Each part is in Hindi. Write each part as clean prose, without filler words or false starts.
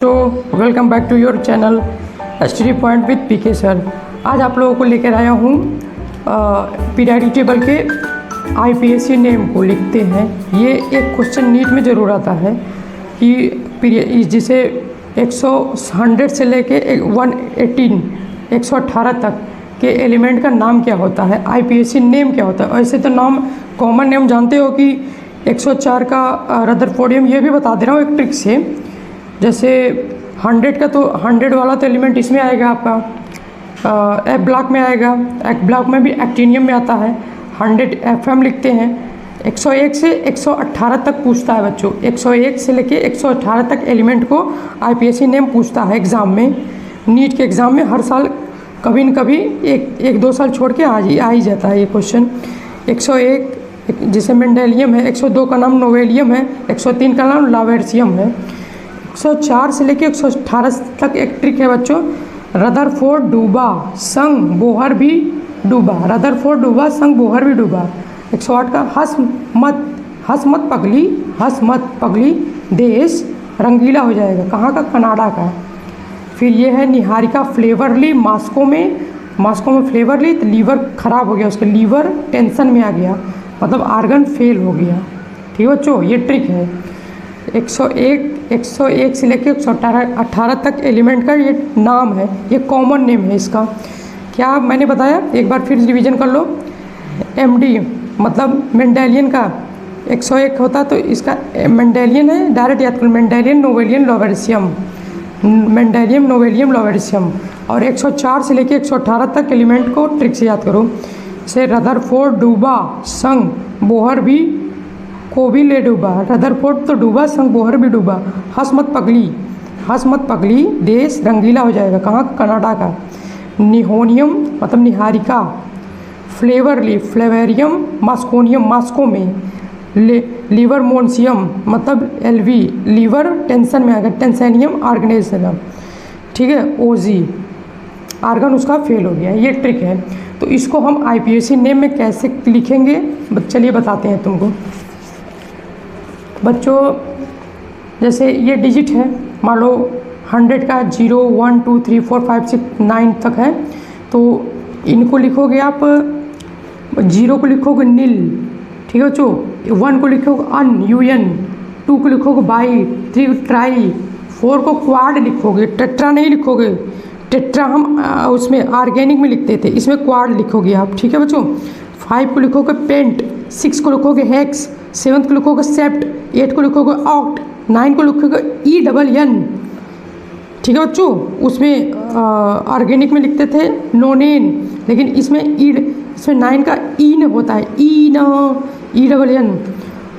तो welcome back to your channel study point with PK sir. आज आप लोगों को लेकर आया हूँ पीरियडिक टेबल के आईपीएससी नेम को लिखते हैं। ये एक क्वेश्चन नीट में ज़रूर आता है कि जिसे 100 से लेके 118 तक के एलिमेंट का नाम क्या होता है, आईपीएससी नेम क्या होता है। ऐसे तो नाम कॉमन नेम जानते हो कि 104 का रदरफोर्डियम, ये भी बता दे रहा हूँ एक ट्रिक से। जैसे 100 का तो 100 वाला तो एलिमेंट इसमें आएगा आपका एफ ब्लॉक में आएगा। एफ ब्लॉक में भी एक्टिनियम में आता है। 100 FM लिखते हैं। 101 से 118 तक पूछता है बच्चों। 101 से लेके 118 तक एलिमेंट को आईपीएससी नेम पूछता है एग्ज़ाम में। नीट के एग्ज़ाम में हर साल कभी न कभी एक दो साल छोड़ के आ ही जाता है ये क्वेश्चन। 101 जिसे मेंडेलियम है, 102 का नाम नोवेलियम है, 103 का नाम लावेर्सियम है। 104 से लेके 118 तक एक ट्रिक है बच्चों, रदरफोर्ड डूबा संग बोहर भी डूबा। रदरफोर्ड डूबा संग बोहर भी डूबा। 108 का हंस मत पगली देश रंगीला हो जाएगा। कहाँ का? कनाडा का। फिर ये है निहारिका फ्लेवरली मास्को में फ्लेवरली तो लीवर ख़राब हो गया, उसका लीवर टेंशन में आ गया, मतलब आर्गन फेल हो गया। ठीक है बच्चों, ये ट्रिक है। 101 से लेकर 118 तक एलिमेंट का ये नाम है, ये कॉमन नेम है इसका। क्या मैंने बताया, एक बार फिर रिवीजन कर लो। MD मतलब मेंडेलियन का 101 होता तो इसका मेंडेलियन है, डायरेक्ट याद करो, मेंडेलियन नोवेलियम लोवेरियम। और 104 से लेकर 118 तक एलिमेंट को ट्रिक से याद करो। से रदरफोर्ड डूबा संग बोहर भी को भी ले डूबा। रदरफोर्ड तो डूबा संग बोहर भी डूबा। हंस मत पगली देश रंगीला हो जाएगा। कहाँ? कनाडा का। निहोनियम मतलब निहारिका। फ्लेवरली फ्लेवेरियम मास्कोनियम मास्को में। लीवरमोन्सियम मतलब LV लीवर टेंशन में आएगा, टेंसेनियम ऑर्गेनाइजेशन। ठीक है, OG आर्गन उसका फेल हो गया। ये ट्रिक है। तो इसको हम आईपीएससी नेम में कैसे लिखेंगे चलिए बताते हैं तुमको बच्चों। जैसे ये डिजिट है, मान लो 100 का 0 1 2 3 4 5 6 9 तक है, तो इनको लिखोगे आप। 0 को लिखोगे नील, ठीक है बच्चों। 1 को लिखोगे UN, 2 को लिखोगे बाई, 3 ट्राई, 4 को क्वाड लिखोगे, टेट्रा नहीं लिखोगे। टेट्रा हम उसमें ऑर्गेनिक में लिखते थे, इसमें क्वाड लिखोगे आप। ठीक है बच्चों। 5 को लिखोगे पेंट, 6 को लिखोगे हेक्स, 7 को लिखोगे सेप्ट, 8 को लिखोगे ऑक्ट, 9 को लिखोगे ENN। ठीक है बच्चों। उसमें ऑर्गेनिक में लिखते थे नोनेन, लेकिन इसमें 9 का ईन होता है, ENN।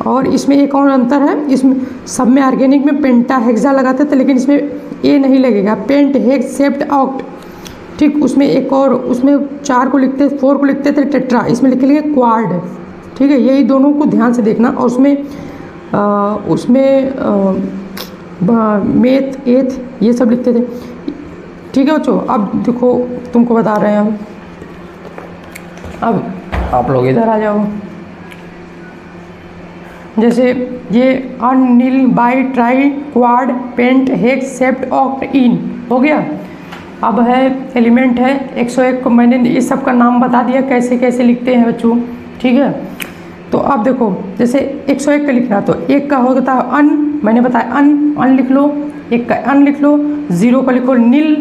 और इसमें एक और अंतर है, इसमें सब में ऑर्गेनिक में पेंटा हेक्सा लगाते थे, लेकिन इसमें ए नहीं लगेगा। Pent hex sept oct. ठीक, उसमें एक और, उसमें 4 को लिखते, 4 को लिखते थे टेट्रा, इसमें लिखेंगे क्वाड। ठीक है, यही दोनों को ध्यान से देखना। और उसमें मेथ एथ ये सब लिखते थे। ठीक है बच्चों। अब देखो तुमको बता रहे हैं हम, अब आप लोग इधर आ जाओ। जैसे ये nil bi tri quad pent hex sept oct इन हो गया। अब है एलिमेंट है 101 को मैंने ये सब का नाम बता दिया कैसे कैसे लिखते हैं बच्चों। ठीक है, तो अब देखो जैसे 101 का लिखना, तो 1 का होता है अन, मैंने बताया अन लिख लो, 1 का अन लिख लो, 0 का लिखो नील,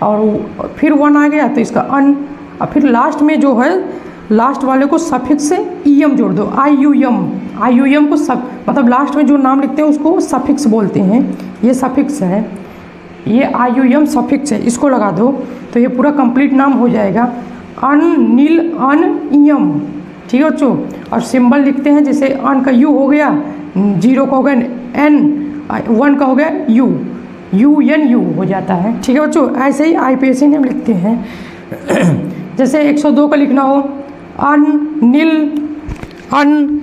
और फिर 1 आ गया तो इसका अन। और फिर लास्ट में जो है, लास्ट वाले को सफिक्स से EM जोड़ दो, IUM को सब, मतलब लास्ट में जो नाम लिखते हैं उसको सफिक्स बोलते हैं। ये सफिक्स है, ये IUM सफिक्स है, इसको लगा दो तो ये पूरा कंप्लीट नाम हो जाएगा अन नील अन EM। ठीक है बच्चों। और सिंबल लिखते हैं, जैसे अन का U हो गया, 0 का हो गया N, 1 का हो गया UNU हो जाता है। ठीक है बच्चों। ऐसे ही आईपीएससी नेम लिखते हैं। जैसे 102 का लिखना हो अन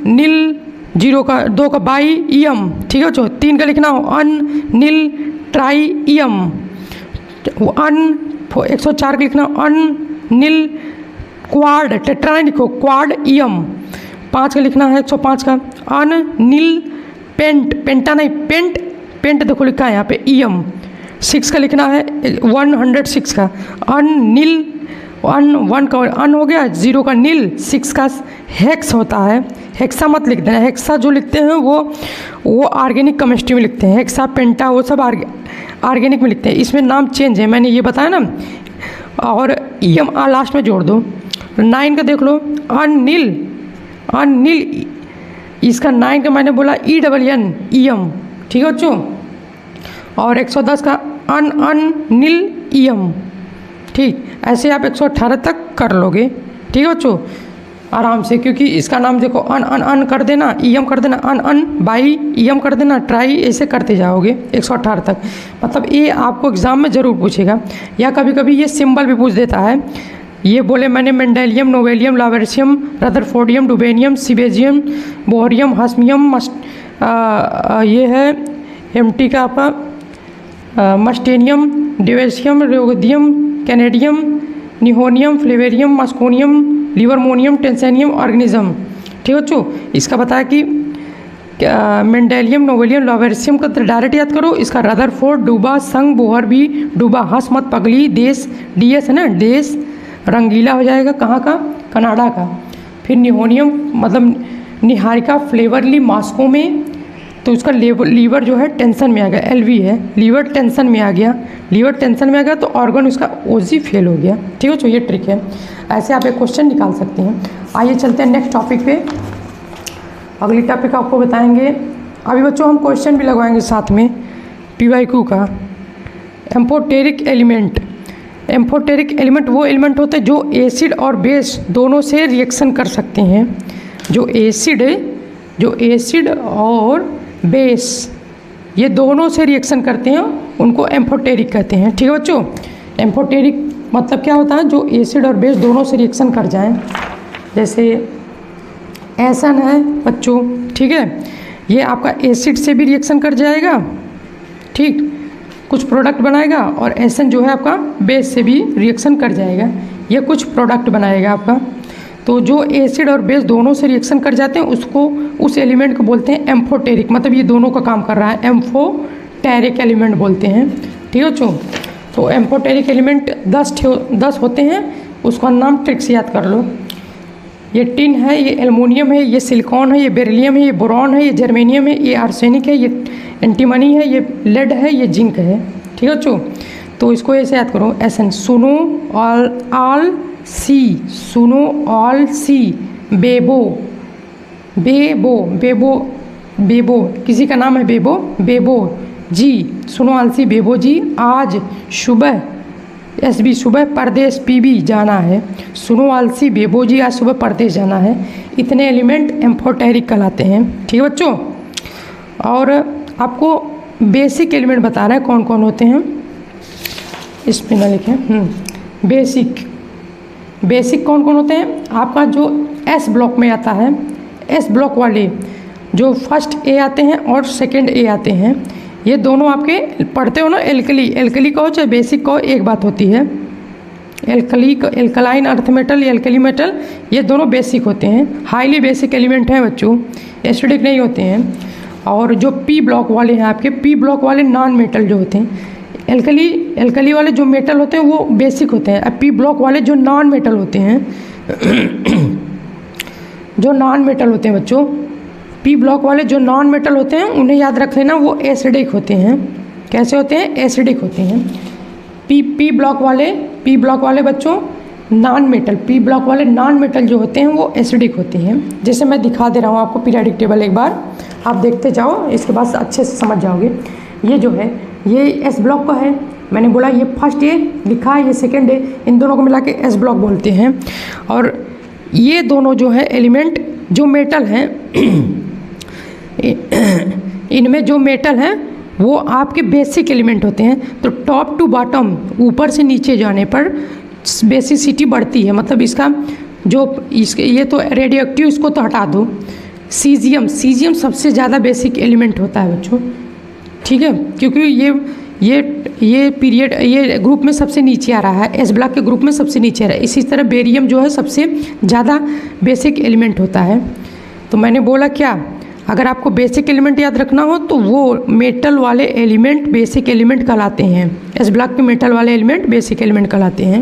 नील 0 का 2 का बाई EM। ठीक है बच्चों। 3 का लिखना हो अन नील ट्राई EM। 104 का लिखना हो अन नील क्वाड, टेट्रा नहीं लिखो, क्वाड EM। 5 का लिखना है 105 का अन नील पेंटा नहीं पेंट देखो लिखा है यहाँ पे EM। 6 का लिखना है, 106 का अनिल, वन का अन हो गया, 0 का नील, 6 का हेक्स होता है। हेक्सा मत लिख देना, हेक्सा जो लिखते हैं वो ऑर्गेनिक केमिस्ट्री में लिखते हैं, हेक्सा पेंटा वो सब ऑर्गेनिक में लिखते हैं, इसमें नाम चेंज है, मैंने ये बताया ना। और ईएम लास्ट में जोड़ दो। 9 का देख लो, अनिल, अनिल, इसका 9 का मैंने बोला ENN ईएम, ठीक है बच्चों। और 110 का अनिल ईएम, ठीक। ऐसे आप 118 तक कर लोगे, ठीक है बच्चों, आराम से, क्योंकि इसका नाम देखो अन कर देना, ईएम कर देना, अन बाई ईएम कर देना, ट्राई, ऐसे करते जाओगे 118 तक। मतलब ये आपको एग्ज़ाम में ज़रूर पूछेगा, या कभी कभी ये सिंबल भी पूछ देता है। ये बोले मैंने मेंडेलियम, नोवेलियम, लावेरियम, रदरफोर्डियम, डुबेनियम, सिबेजियम, बोहरियम, हास्मियम, ये है एमटी का आपका मस्टेनियम, डिवेशियम, रोगोदियम, कैनेडियम, निहोनियम, फ्लेवेरियम, मास्कोनियम, लिवरमोनियम, टेंसेनियम, ऑर्गेनिज्म, ठीक है बच्चों। इसका बताया कि मेंडेलियम, नोवेलियम, लावेरियम का डायरेक्ट याद करो, इसका रदरफोर्ड, डूबा, संग, बोहर भी, डूबा, हंस मत पगली, देश, DS है ना, देश रंगीला हो जाएगा, कहाँ का, कनाडा का। फिर निहोनियम मतलब निहारिका, फ्लेवरली, मॉस्को में, तो उसका लीवर जो है टेंशन में आ गया, LV है, लीवर टेंशन में आ गया, लीवर टेंशन में आ गया तो ऑर्गन उसका OG फेल हो गया, ठीक है। तो ये ट्रिक है, ऐसे आप एक क्वेश्चन निकाल सकते हैं। आइए चलते हैं नेक्स्ट टॉपिक पे, अगली टॉपिक आपको बताएंगे। अभी बच्चों हम क्वेश्चन भी लगवाएंगे साथ में PYQ का। एम्फोटेरिक एलिमेंट, एम्फोटेरिक एलिमेंट वो एलिमेंट होते हैं जो एसिड और बेस दोनों से रिएक्शन कर सकते हैं। जो एसिड और बेस ये दोनों से रिएक्शन करते हैं उनको एम्फोटेरिक कहते हैं, ठीक है बच्चों। एम्फोटेरिक मतलब क्या होता है, जो एसिड और बेस दोनों से रिएक्शन कर जाएं। जैसे एसन है बच्चों, ठीक है, ये आपका एसिड से भी रिएक्शन कर जाएगा, ठीक, कुछ प्रोडक्ट बनाएगा, और एसन जो है आपका बेस से भी रिएक्शन कर जाएगा, ये कुछ प्रोडक्ट बनाएगा आपका। तो जो एसिड और बेस दोनों से रिएक्शन कर जाते हैं उसको, उस एलिमेंट को बोलते हैं एम्फोटेरिक, मतलब ये दोनों का काम कर रहा है, एम्फोटेरिक एलिमेंट बोलते हैं, ठीक है बच्चों। तो एम्फोटेरिक एलिमेंट 10 होते हैं, उसका नाम ट्रिक से याद कर लो। ये टिन है, ये एल्युमिनियम है, ये सिलिकॉन है, ये बेरिलियम है, ये बोरॉन है, ये जर्मेनियम है, ये आर्सेनिक है, ये एंटीमनी है, ये लेड है, ये जिंक है, ठीक है बच्चों। तो इसको ऐसे याद करो, एसन, सुनो ऑल सी, सुनो ऑल सी, बेबो, बेबो, बेबो, बेबो, किसी का नाम है बेबो, बेबो जी, सुनो ऑल सी, बेबो जी, आज सुबह, SB सुबह परदेश, PB जाना है, सुनो आलसी, बेबो जी आज सुबह परदेश जाना है। इतने एलिमेंट एम्फोटेरिक कहलाते हैं, ठीक है बच्चों। और आपको बेसिक एलिमेंट बता रहे हैं कौन कौन होते हैं, इसमें ना लिखें। बेसिक कौन कौन होते हैं, आपका जो S ब्लॉक में आता है, S ब्लॉक वाले जो फर्स्ट A आते हैं और सेकेंड A आते हैं, ये दोनों आपके पढ़ते हो ना, एल्कली कहो चाहे बेसिक कहो, एक बात होती है। एल्कलाइन अर्थ मेटल या एल्कली मेटल, ये दोनों बेसिक होते हैं, हाईली बेसिक एलिमेंट हैं बच्चों, एसिडिक नहीं होते हैं। और जो P ब्लॉक वाले हैं आपके, P ब्लॉक वाले नॉन मेटल जो होते हैं, एल्कली वाले जो मेटल होते हैं वो बेसिक होते हैं, और P ब्लॉक वाले जो नॉन मेटल होते हैं जो नॉन मेटल होते हैं बच्चों, P ब्लॉक वाले जो नॉन मेटल होते हैं उन्हें याद रख लेना, वो एसिडिक होते हैं। कैसे होते हैं, एसिडिक होते हैं। P ब्लॉक वाले बच्चों नॉन मेटल, P ब्लॉक वाले नॉन मेटल जो होते हैं वो एसिडिक होते हैं। जैसे मैं दिखा दे रहा हूँ आपको पीरियोडिक टेबल, एक बार आप देखते जाओ, इसके बाद अच्छे से समझ जाओगे। ये जो है ये S ब्लॉक का है, मैंने बोला ये फर्स्ट A लिखा है, ये सेकेंड A, इन दोनों को मिला के S ब्लॉक बोलते हैं। और ये दोनों जो है एलिमेंट जो मेटल हैं इनमें जो मेटल हैं वो आपके बेसिक एलिमेंट होते हैं। तो टॉप टू बॉटम, ऊपर से नीचे जाने पर बेसिसिटी बढ़ती है, मतलब इसका जो इसके, ये तो रेडियो एक्टिव, इसको तो हटा दो। सीजियम सबसे ज़्यादा बेसिक एलिमेंट होता है बच्चों, ठीक है, क्योंकि ये पीरियड, ये ग्रुप में सबसे नीचे आ रहा है, S ब्लॉक के ग्रुप में सबसे नीचे आ रहा है। इसी तरह बेरियम जो है सबसे ज़्यादा बेसिक एलिमेंट होता है। तो मैंने बोला क्या, अगर आपको बेसिक एलिमेंट याद रखना हो तो वो मेटल वाले एलिमेंट बेसिक एलिमेंट कहलाते हैं। एस ब्लॉक के मेटल वाले एलिमेंट बेसिक एलिमेंट कहलाते हैं।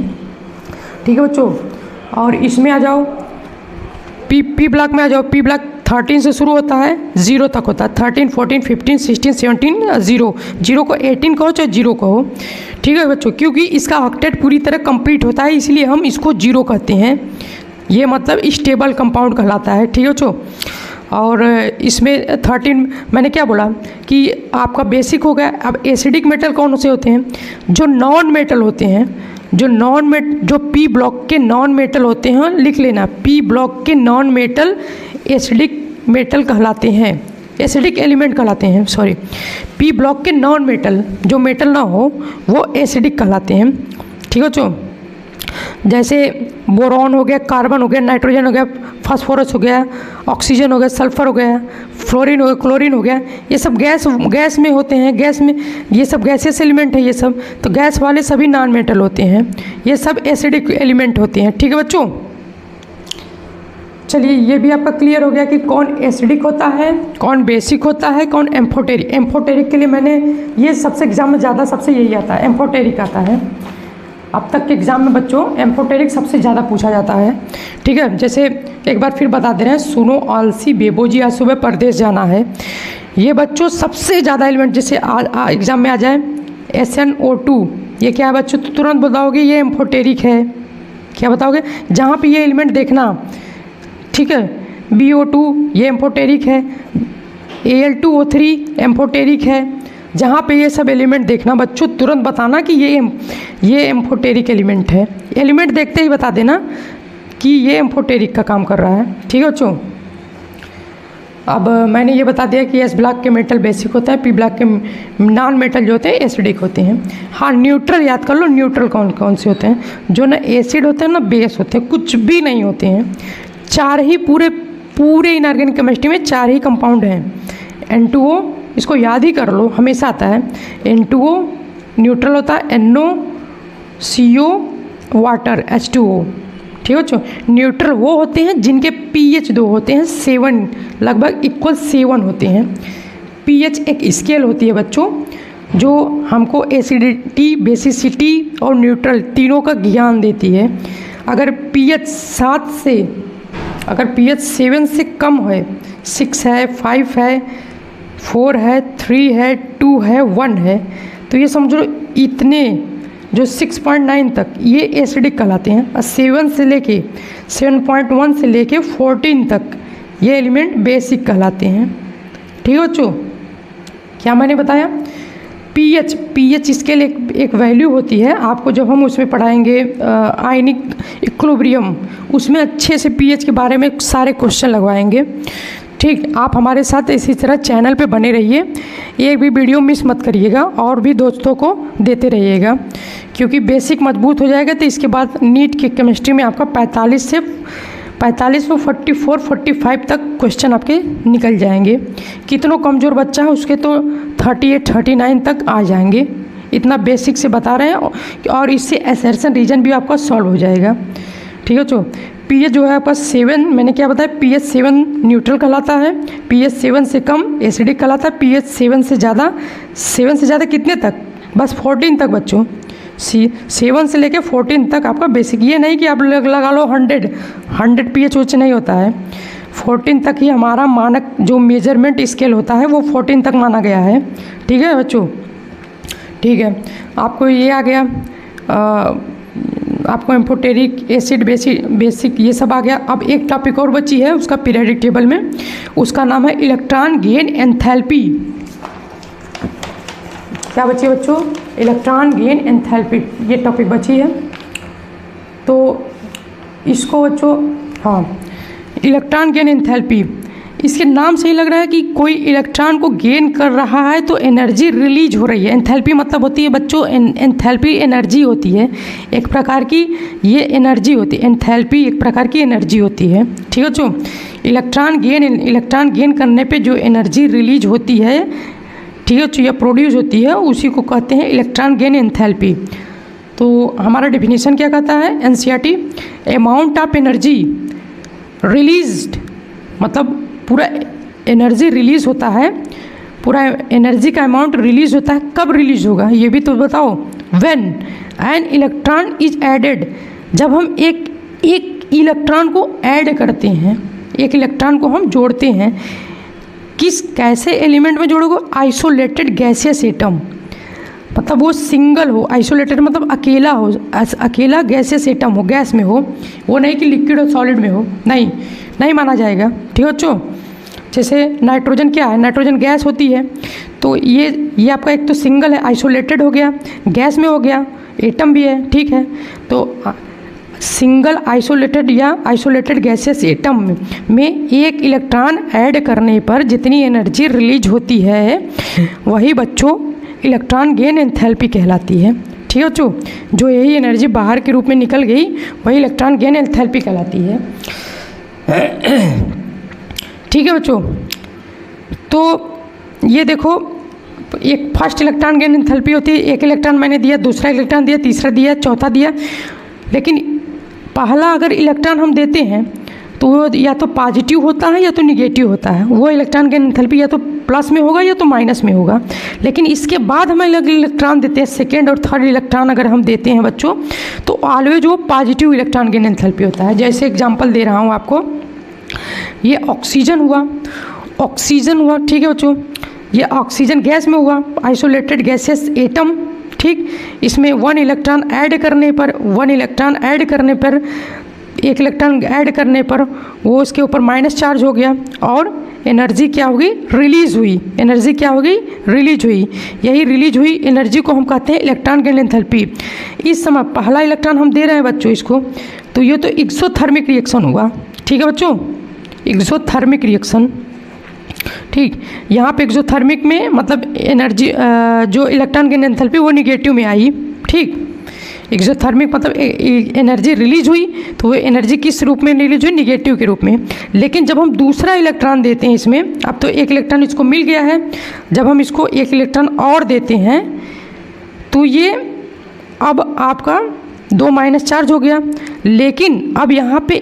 ठीक है बच्चों, और इसमें आ जाओ पी ब्लॉक में आ जाओ। पी ब्लॉक 13 से शुरू होता है, 0 तक होता है। 13, 14, 15, 16, 17, 0 को 18 कहो चाहे 0 कहो। ठीक है बच्चों, क्योंकि इसका ऑक्टेट पूरी तरह कंप्लीट होता है इसलिए हम इसको 0 कहते हैं। ये मतलब स्टेबल कंपाउंड कहलाता है। ठीक है बच्चों, और इसमें 13 मैंने क्या बोला कि आपका बेसिक हो गया। अब एसिडिक मेटल कौन से होते हैं? जो नॉन मेटल होते हैं, जो पी ब्लॉक के नॉन मेटल होते हैं, लिख लेना, पी ब्लॉक के नॉन मेटल एसिडिक मेटल कहलाते हैं, एसिडिक एलिमेंट कहलाते हैं। सॉरी, पी ब्लॉक के नॉन मेटल, जो मेटल ना हो वो एसिडिक कहलाते हैं। ठीक है बच्चों, जैसे बोरॉन हो गया, कार्बन हो गया, नाइट्रोजन हो गया, फास्फोरस हो गया, ऑक्सीजन हो गया, सल्फर हो गया, फ्लोरीन हो गया, क्लोरीन हो गया, ये सब गैस में होते हैं। गैस में ये सब गैसेस एलिमेंट है ये सब, तो गैस वाले सभी नॉन मेटल होते हैं, ये सब एसिडिक एलिमेंट होते हैं। ठीक है बच्चों, चलिए ये भी आपका क्लियर हो गया कि कौन एसिडिक होता है, कौन बेसिक होता है, कौन एम्फोटेरिक। एम्फोटेरिक के लिए मैंने ये सबसे एग्जाम में ज़्यादा सबसे यही आता है, एम्फोटेरिक आता है। अब तक के एग्ज़ाम में बच्चों एम्फोटेरिक सबसे ज़्यादा पूछा जाता है। ठीक है, जैसे एक बार फिर बता दे रहे हैं, सुनो आलसी बेबोजी आज सुबह परदेश जाना है। ये बच्चों सबसे ज़्यादा एलिमेंट जैसे एग्ज़ाम में आ जाए SnO2, ये क्या है बच्चों? तो तुरंत बताओगे ये एम्फोटेरिक है। क्या बताओगे? जहाँ पे ये एलिमेंट देखना, ठीक है, BO2 ये एम्फोटेरिक है, Al2O3 एम्फोटेरिक है। जहाँ पे ये सब एलिमेंट देखना बच्चों, तुरंत बताना कि ये एम्फोटेरिक एलिमेंट है। एलिमेंट देखते ही बता देना कि ये एम्फोटेरिक का काम कर रहा है। ठीक है बच्चों, अब मैंने ये बता दिया कि एस ब्लॉक के मेटल बेसिक होता है, पी ब्लॉक के नॉन मेटल जो होते हैं एसिडिक होते हैं। हाँ, न्यूट्रल याद कर लो, न्यूट्रल कौन कौन से होते हैं? जो ना एसिड होते हैं ना बेस होते हैं, कुछ भी नहीं होते हैं। 4 ही पूरे इनऑर्गेनिक केमिस्ट्री में 4 ही कंपाउंड हैं। N2O, इसको याद ही कर लो, हमेशा आता है। N2O न्यूट्रल होता है, NO CO वाटर H2O। ठीक है बच्चों, न्यूट्रल वो होते हैं जिनके pH 2 होते हैं, 7 लगभग इक्वल 7 होते हैं। pH एक स्केल होती है बच्चों जो हमको एसिडिटी, बेसिसिटी और न्यूट्रल तीनों का ज्ञान देती है। अगर pH 7 से कम है, 6 है, 5 है, 4 है, 3 है, 2 है, 1 है, तो ये समझो इतने जो 6.9 तक ये एसिडिक कहलाते हैं। और 7 से लेके 7.1 से लेके 14 तक ये एलिमेंट बेसिक कहलाते हैं। ठीक है बच्चों, क्या मैंने बताया? pH इसके लिए एक वैल्यू होती है, आपको जब हम उसमें पढ़ाएंगे आयनिक इक्विलिब्रियम, उसमें अच्छे से pH के बारे में सारे क्वेश्चन लगवाएंगे। ठीक, आप हमारे साथ इसी तरह चैनल पे बने रहिए, एक भी वीडियो मिस मत करिएगा और भी दोस्तों को देते रहिएगा, क्योंकि बेसिक मजबूत हो जाएगा तो इसके बाद नीट की केमिस्ट्री में आपका 45 में 44-45 तक क्वेश्चन आपके निकल जाएंगे। कितनों कमज़ोर बच्चा है उसके तो 38-39 तक आ जाएंगे। इतना बेसिक से बता रहे हैं और इससे असर्शन रीजन भी आपका सॉल्व हो जाएगा। ठीक है बच्चों, pH जो है आपका 7, मैंने क्या बताया? pH 7 न्यूट्रल कहलाता है, pH 7 से कम एसिडिक कहलाता है, pH 7 से ज़्यादा कितने तक? बस 14 तक बच्चों। 7 से लेके 14 तक आपका बेसिक। ये नहीं कि आप लगा लो 100 pH उच्च नहीं होता है, 14 तक ही हमारा मानक जो मेजरमेंट स्केल होता है वो 14 तक माना गया है। ठीक है बच्चों, ठीक है, आपको ये आ गया, आपको एम्फोटेरिक, एसिड, बेसिक ये सब आ गया। अब एक टॉपिक और बची है उसका पीरियोडिक टेबल में, उसका नाम है इलेक्ट्रॉन गेन एंथैल्पी। क्या बची है बच्चों? इलेक्ट्रॉन गेन एंथैल्पी, ये टॉपिक बची है। तो इसको बच्चों, हाँ, इलेक्ट्रॉन गेन एंथैल्पी, इसके नाम से ही लग रहा है कि कोई इलेक्ट्रॉन को गेन कर रहा है तो एनर्जी रिलीज हो रही है। एंथैल्पी मतलब होती है बच्चों, एंथैल्पी एनर्जी होती है एक प्रकार की, ये एनर्जी होती है। एंथैल्पी एक प्रकार की एनर्जी होती है। ठीक है बच्चों, इलेक्ट्रॉन गेन करने पे जो एनर्जी रिलीज होती है, ठीक है बच्चों, या प्रोड्यूस होती है, उसी को कहते हैं इलेक्ट्रॉन गेन एंथैल्पी। तो हमारा डेफिनेशन क्या कहता है? NCERT, amount of energy released, मतलब पूरा एनर्जी रिलीज़ होता है, पूरा एनर्जी का अमाउंट रिलीज़ होता है, कब रिलीज़ होगा ये भी तो बताओ। When an electron is added, जब हम एक इलेक्ट्रॉन को ऐड करते हैं, एक इलेक्ट्रॉन को हम जोड़ते हैं, किस कैसे एलिमेंट में जोड़ोगे? आइसोलेटेड गैसियस एटम, मतलब वो सिंगल हो, आइसोलेटेड मतलब अकेला हो, अकेला गैसियस एटम हो, गैस में हो, वो नहीं कि लिक्विड और सॉलिड में हो, नहीं माना जाएगा। ठीक है बच्चों, जैसे नाइट्रोजन क्या है, नाइट्रोजन गैस होती है, तो ये आपका एक तो सिंगल है, आइसोलेटेड हो गया, गैस में हो गया, एटम भी है। ठीक है, तो सिंगल आइसोलेटेड या आइसोलेटेड गैसेस एटम में एक इलेक्ट्रॉन ऐड करने पर जितनी एनर्जी रिलीज होती है वही बच्चों इलेक्ट्रॉन गेन एंथैल्पी कहलाती है। ठीक है बच्चों, जो यही एनर्जी बाहर के रूप में निकल गई वही इलेक्ट्रॉन गेन एंथैल्पी कहलाती है। ठीक है बच्चों, तो ये देखो, एक फर्स्ट इलेक्ट्रॉन गेन एंथैल्पी होती है, एक इलेक्ट्रॉन मैंने दिया, दूसरा इलेक्ट्रॉन दिया, तीसरा दिया, चौथा दिया, लेकिन पहला अगर इलेक्ट्रॉन हम देते हैं तो वो या तो पॉजिटिव होता है या तो निगेटिव होता है, वो इलेक्ट्रॉन गेन एंथैल्पी या तो प्लस में होगा या तो माइनस में होगा। लेकिन इसके बाद हम इलेक्ट्रॉन देते हैं, सेकेंड और थर्ड इलेक्ट्रॉन अगर हम देते हैं बच्चों, तो ऑलवेज वो पॉजिटिव इलेक्ट्रॉन गेन एंथैल्पी होता है। जैसे एग्जांपल दे रहा हूँ आपको, ये ऑक्सीजन हुआ, ठीक है बच्चों, ये ऑक्सीजन गैस में हुआ, आइसोलेटेड गैसेस एटम। ठीक, इसमें वन इलेक्ट्रॉन ऐड करने पर एक इलेक्ट्रॉन ऐड करने पर वो उसके ऊपर माइनस चार्ज हो गया और एनर्जी क्या होगी? रिलीज हुई। एनर्जी क्या होगी? रिलीज हुई। यही रिलीज हुई एनर्जी को हम कहते हैं इलेक्ट्रॉन गेन एंथैल्पी। इस समय पहला इलेक्ट्रॉन हम दे रहे हैं बच्चों इसको, तो ये तो एक्सोथर्मिक रिएक्शन हुआ। ठीक है बच्चों, एक्सोथर्मिक रिएक्शन। ठीक, यहाँ पे एक्सोथर्मिक में मतलब एनर्जी जो इलेक्ट्रॉन गेन एंथैल्पी वो निगेटिव में आई। ठीक, एक्सोथर्मिक मतलब एनर्जी रिलीज हुई, तो वो एनर्जी किस रूप में रिलीज हुई? निगेटिव के रूप में। लेकिन जब हम दूसरा इलेक्ट्रॉन देते हैं इसमें, अब तो एक इलेक्ट्रॉन इसको मिल गया है, जब हम इसको एक इलेक्ट्रॉन और देते हैं तो ये अब आपका 2 माइनस चार्ज हो गया। लेकिन अब यहाँ पे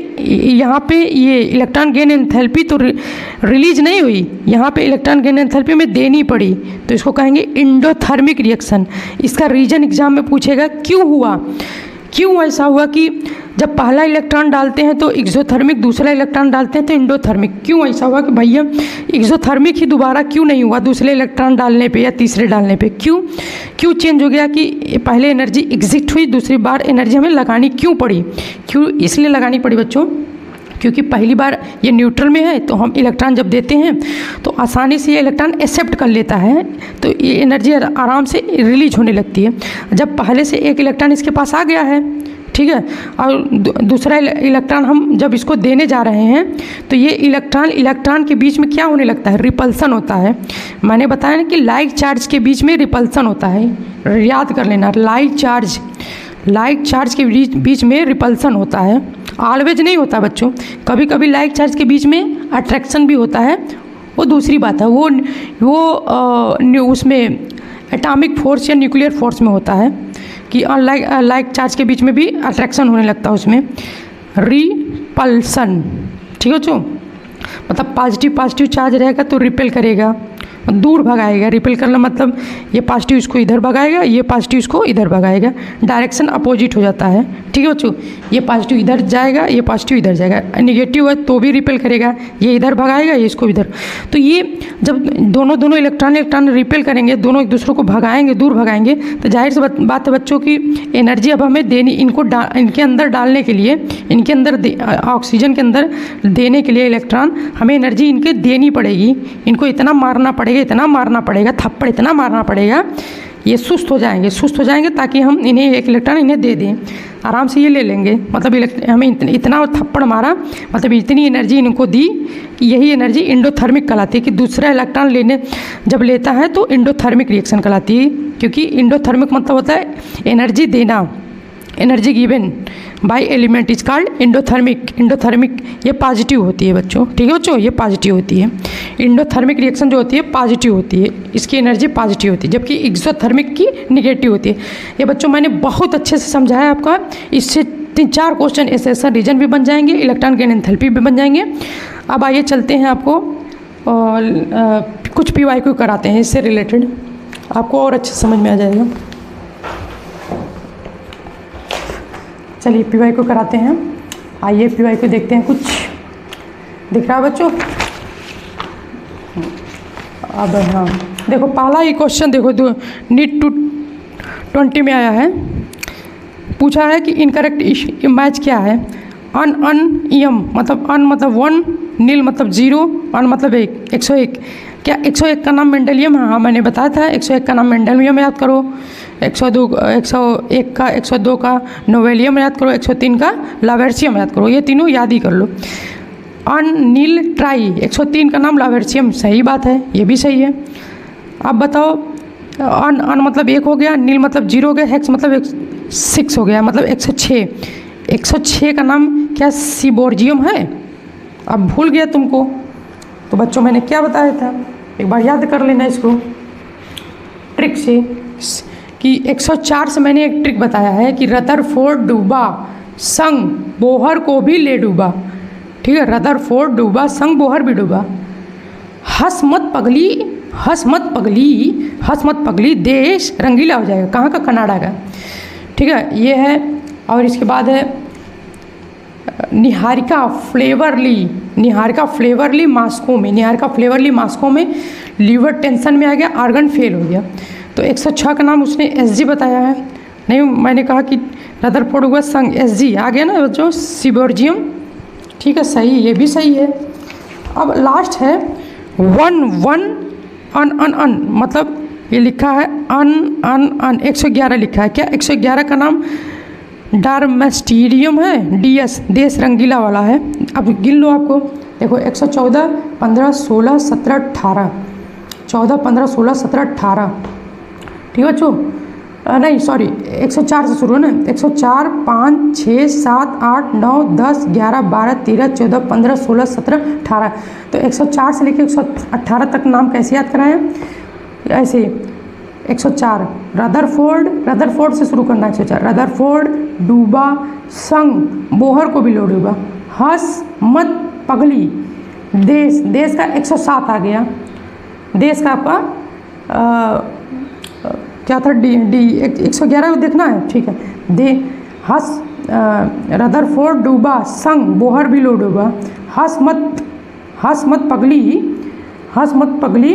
ये इलेक्ट्रॉन गेन एंथैल्पी तो रिलीज नहीं हुई, यहाँ पे इलेक्ट्रॉन गेन एंथैल्पी में देनी पड़ी, तो इसको कहेंगे एंडोथर्मिक रिएक्शन। इसका रीजन एग्जाम में पूछेगा क्यों हुआ, क्यों ऐसा हुआ कि जब पहला इलेक्ट्रॉन डालते हैं तो एक्सोथर्मिक, दूसरा इलेक्ट्रॉन डालते हैं तो एंडोथर्मिक। क्यों ऐसा हुआ कि भैया एक्सोथर्मिक ही दोबारा क्यों नहीं हुआ दूसरे इलेक्ट्रॉन डालने पे या तीसरे डालने पे? क्यों चेंज हो गया कि पहले एनर्जी एग्जिट हुई, दूसरी बार एनर्जी हमें लगानी क्यों पड़ी? क्यों इसलिए लगानी पड़ी बच्चों, क्योंकि पहली बार ये न्यूट्रल में है, तो हम इलेक्ट्रॉन जब देते हैं तो आसानी से ये इलेक्ट्रॉन एक्सेप्ट कर लेता है, तो ये एनर्जी आराम से रिलीज होने लगती है। जब पहले से एक इलेक्ट्रॉन इसके पास आ गया है, ठीक है, और दूसरा इलेक्ट्रॉन हम जब इसको देने जा रहे हैं तो ये इलेक्ट्रॉन के बीच में क्या होने लगता है? रिपल्सन होता है। मैंने बताया ना कि लाइक चार्ज के बीच में रिपल्सन होता है, याद कर लेना, लाइक चार्ज के बीच में रिपल्सन होता है। ऑलवेज नहीं होता बच्चों, कभी कभी लाइक चार्ज के बीच में अट्रैक्शन भी होता है, वो दूसरी बात है, वो उसमें एटॉमिक फोर्स या न्यूक्लियर फोर्स में होता है कि लाइक चार्ज के बीच में भी अट्रैक्शन होने लगता है, उसमें रिपल्सन। ठीक है बच्चों, मतलब पॉजिटिव चार्ज रहेगा तो रिपेल करेगा, दूर भगाएगा। रिपेल करना मतलब ये पॉजिटिव इसको इधर भगाएगा, ये पॉजिटिव इसको इधर भगाएगा, डायरेक्शन अपोजिट हो जाता है। ठीक है बच्चों, ये पॉजिटिव इधर जाएगा, ये पॉजिटिव इधर जाएगा, निगेटिव है तो भी रिपेल करेगा, ये इधर भगाएगा, ये इसको इधर। तो ये जब दोनों इलेक्ट्रॉन रिपेल करेंगे, दोनों एक दूसरे को भगाएंगे, दूर भगाएंगे, तो जाहिर सी बात है बच्चों की एनर्जी अब हमें देनी, इनके अंदर डालने के लिए, इनके अंदर ऑक्सीजन के अंदर देने के लिए इलेक्ट्रॉन हमें एनर्जी इनके देनी पड़ेगी। इनको इतना मारना पड़ेगा, थप्पड़ इतना मारना पड़ेगा, ये सुस्त हो जाएंगे ताकि हम इन्हें एक इलेक्ट्रॉन इन्हें दे दें, आराम से ये ले लेंगे। मतलब हमें इतना थप्पड़ मारा, मतलब इतनी एनर्जी इनको दी कि यही एनर्जी एंडोथर्मिक कहलाती है, कि दूसरा इलेक्ट्रॉन जब लेता है तो एंडोथर्मिक रिएक्शन कहलाती है। क्योंकि एंडोथर्मिक मतलब होता है एनर्जी देना, energy given by element is called endothermic. ये पॉजिटिव होती है बच्चों। ठीक है बच्चों, ये पॉजिटिव होती है। एंडोथर्मिक रिएक्शन जो होती है पॉजिटिव होती है, इसकी एनर्जी पॉजिटिव होती है, जबकि एक्सोथर्मिक की निगेटिव होती है। ये बच्चों मैंने बहुत अच्छे से समझाया आपका, इससे 3-4 क्वेश्चन ऐसे रीजन भी बन जाएंगे, इलेक्ट्रॉन गेन एंथैल्पी भी बन जाएंगे। अब आइए चलते हैं आपको कुछ PYQ कराते हैं इससे रिलेटेड, आपको और अच्छे समझ में आ जाएगा। चलिए PYQ कराते हैं, आइए PYQ देखते हैं। कुछ दिख रहा है बच्चों? अब हाँ देखो, पहला ही क्वेश्चन देखो, नीट 20 में आया है। पूछा है कि इनकरेक्ट मैच क्या है। अन मतलब अन मतलब 1, नील मतलब 0, अन मतलब 1, 101। क्या 101 का नाम मेंडेलियम है? हाँ मैंने बताया था 101 का नाम मेंडेलियम याद करो, 101 का 102 का नोवेलियम याद करो, 103 का लावेर्सियम याद करो, ये तीनों याद ही कर लो। अन नील ट्राई 103 का नाम लावेर्सियम, सही बात है, ये भी सही है। अब बताओ, अन मतलब 1 हो गया, नील मतलब 0 हो गया, हेक्स मतलब 6 हो गया, मतलब 106। 106 का नाम क्या सीबोर्जियम है? अब भूल गया तुमको, तो बच्चों मैंने क्या बताया था, एक बार याद कर लेना इसको ट्रिक से, कि 104 से मैंने एक ट्रिक बताया है कि रदरफोर्ड डूबा संग बोहर को भी ले डूबा। ठीक है, रदरफोर्ड डूबा संग बोहर भी डूबा। हंस मत पगली, हंस मत पगली, हंस मत पगली, देश रंगीला हो जाएगा। कहाँ का? कनाडा का। ठीक है, ये है। और इसके बाद है निहारिका फ्लेवरली, निहारिका फ्लेवरली मास्को में, निहारिका फ्लेवरली मास्को में लीवर टेंशन में आ गया, आर्गन फेल हो गया। तो 106 का नाम उसने SG बताया है। नहीं, मैंने कहा कि रदरफोर्ड हुआ संग SG आ गया ना बच्चों, सीबोर्जियम। ठीक है, सही, ये भी सही है। अब लास्ट है 1 अन मतलब ये लिखा है अन 111 लिखा है। क्या 111 का नाम डार्मेस्टीरियम है? DS देश रंगीला वाला है। अब गिन लो आपको, देखो 114, 15, 16, 17, 18, 14, 15, 16, 17, 18। ठीक है बच्चों, नहीं सॉरी 104 से शुरू है ना, 104, 5, 6, 7, 8, 9, 10, 11, 12, 13, 14, 15, 16, 17, 18। तो 104 से लेकर 118 तक नाम कैसे याद कराएं? ऐसे 104 रदरफोर्ड से शुरू करना है। 104 रदरफोर्ड डूबा संग बोहर को भी लो डूबा। हंस मत पगली, देश का 107 आ गया। देश का आपका क्या था? डी 111 देखना है। ठीक है, दे हंस रदरफोर्ड डूबा संग बोहर भी लो डूबा। हंस मत पगली, हंस मत पगली,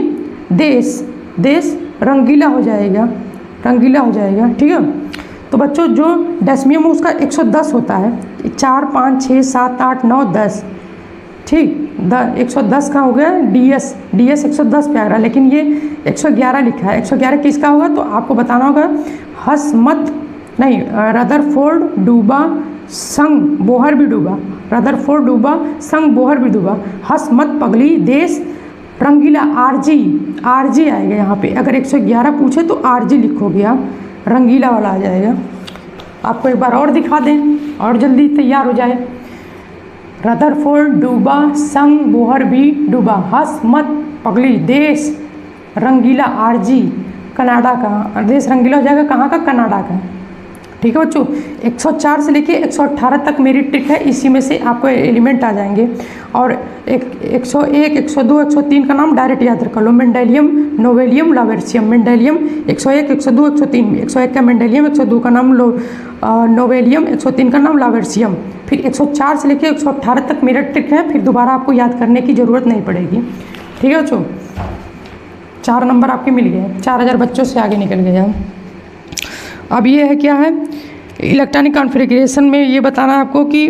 देश रंगीला हो जाएगा, रंगीला हो जाएगा। ठीक है, तो बच्चों जो डेसिमियम उसका 110 होता है, 4, 5, 6, 7, 8, 9, 10। ठीक, 110 का हो गया DS 110 पे आ रहा है, लेकिन ये 111 लिखा है। 111 किसका होगा? तो आपको बताना होगा हंस मत नहीं, रदरफोर्ड डूबा संग बोहर भी डूबा, रदरफोर्ड डूबा संग बोहर भी डूबा। हंस मत पगली, देश रंगीला, RG आएगा यहाँ पे। अगर 111 पूछे तो RG लिखोगे आप, रंगीला वाला आ जाएगा। आपको एक बार और दिखा दें और जल्दी तैयार हो जाए। रदरफोर्ड डूबा संग बोहर भी डूबा। हंस मत पगली, देश रंगीला, RG कनाडा का। देश रंगीला हो जाएगा, कहाँ का? कनाडा का। ठीक है बच्चों, 104 से लेके 118 तक मेरी ट्रिक है, इसी में से आपको एलिमेंट आ जाएंगे। और 101, 102, 103 का नाम डायरेक्ट याद रख लो, मेंडेलियम, नोवेलियम, लावेर्सियम। मेंडेलियम 101, 102, 103, 101 का मेंडेलियम, 102 का नाम नोवेलियम, 103 का नाम लावेर्सियम। फिर 104 से लेके 118 तक मेरा ट्रिक है, फिर दोबारा आपको याद करने की ज़रूरत नहीं पड़ेगी। ठीक है बच्चों, 4 नंबर आपके मिल गए, 4000 बच्चों से आगे निकल गए हम। अब ये है क्या है, इलेक्ट्रॉनिक कॉन्फ़िगरेशन में ये बताना है आपको कि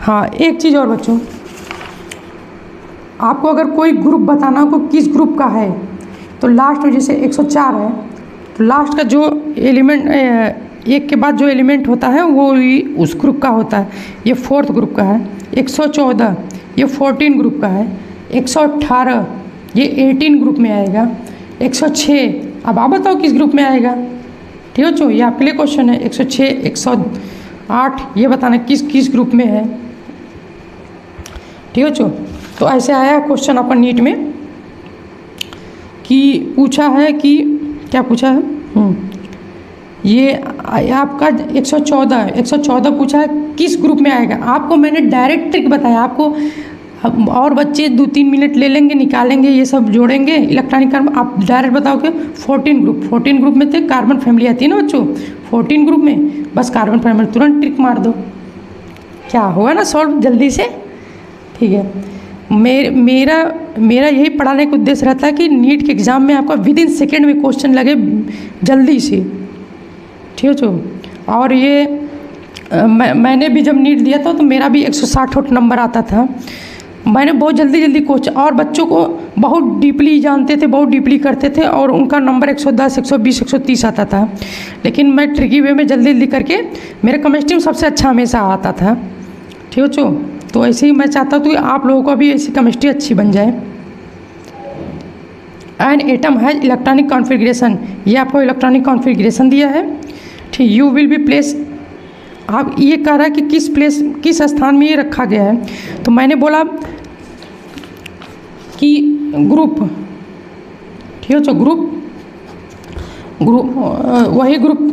हाँ, एक चीज़ और बच्चों, आपको अगर कोई ग्रुप बताना हो कि किस ग्रुप का है, तो लास्ट में जैसे 104 है, तो लास्ट का जो एलिमेंट एक के बाद जो एलिमेंट होता है वो ही उस ग्रुप का होता है। ये 4th ग्रुप का है। 114 ये 14 ग्रुप का है। 118 ये 18 ग्रुप में आएगा। 106 अब आप बताओ किस ग्रुप में आएगा। ठीक है बच्चों, ये आपके लिए क्वेश्चन है। 106, 108 ये बताना किस ग्रुप में है। ठीक है बच्चों, तो ऐसे आया क्वेश्चन आपका नीट में कि पूछा है कि क्या पूछा है, ये आपका 114 पूछा है किस ग्रुप में आएगा। आपको मैंने डायरेक्ट ट्रिक बताया, आपको अब और बच्चे 2-3 मिनट ले लेंगे, निकालेंगे, ये सब जोड़ेंगे इलेक्ट्रॉनिक कार्बन। आप डायरेक्ट बताओगे 14 ग्रुप में थे, कार्बन फैमिली आती है ना बच्चों 14 ग्रुप में, बस कार्बन फैमिली तुरंत ट्रिक मार दो, क्या होगा ना सॉल्व जल्दी से। ठीक है, मेरा यही पढ़ाने का उद्देश्य रहता है कि नीट के एग्ज़ाम में आपका विद इन सेकेंड में क्वेश्चन लगे जल्दी से। ठीक है बच्चों, और ये मैंने भी जब नीट दिया था तो मेरा भी 160 नंबर आता था। मैंने बहुत जल्दी कोच और बच्चों को बहुत डीपली जानते थे, बहुत डीपली करते थे और उनका नंबर 110, 120, 130 आता था। लेकिन मैं ट्रिकी वे में जल्दी करके मेरे केमिस्ट्री में सबसे अच्छा हमेशा आता था। ठीक है बच्चों, तो ऐसे ही मैं चाहता हूँ कि आप लोगों को भी ऐसी केमिस्ट्री अच्छी बन जाए। एन एटम है इलेक्ट्रॉनिक कॉन्फ़िगरेशन, ये आपको इलेक्ट्रॉनिक कॉन्फ़िगरेशन दिया है। ठीक, यू विल बी प्लेस, आप ये कह रहा है कि किस स्थान में ये रखा गया है। तो मैंने बोला कि ग्रुप, ठीक है बच्चों, ग्रुप वही ग्रुप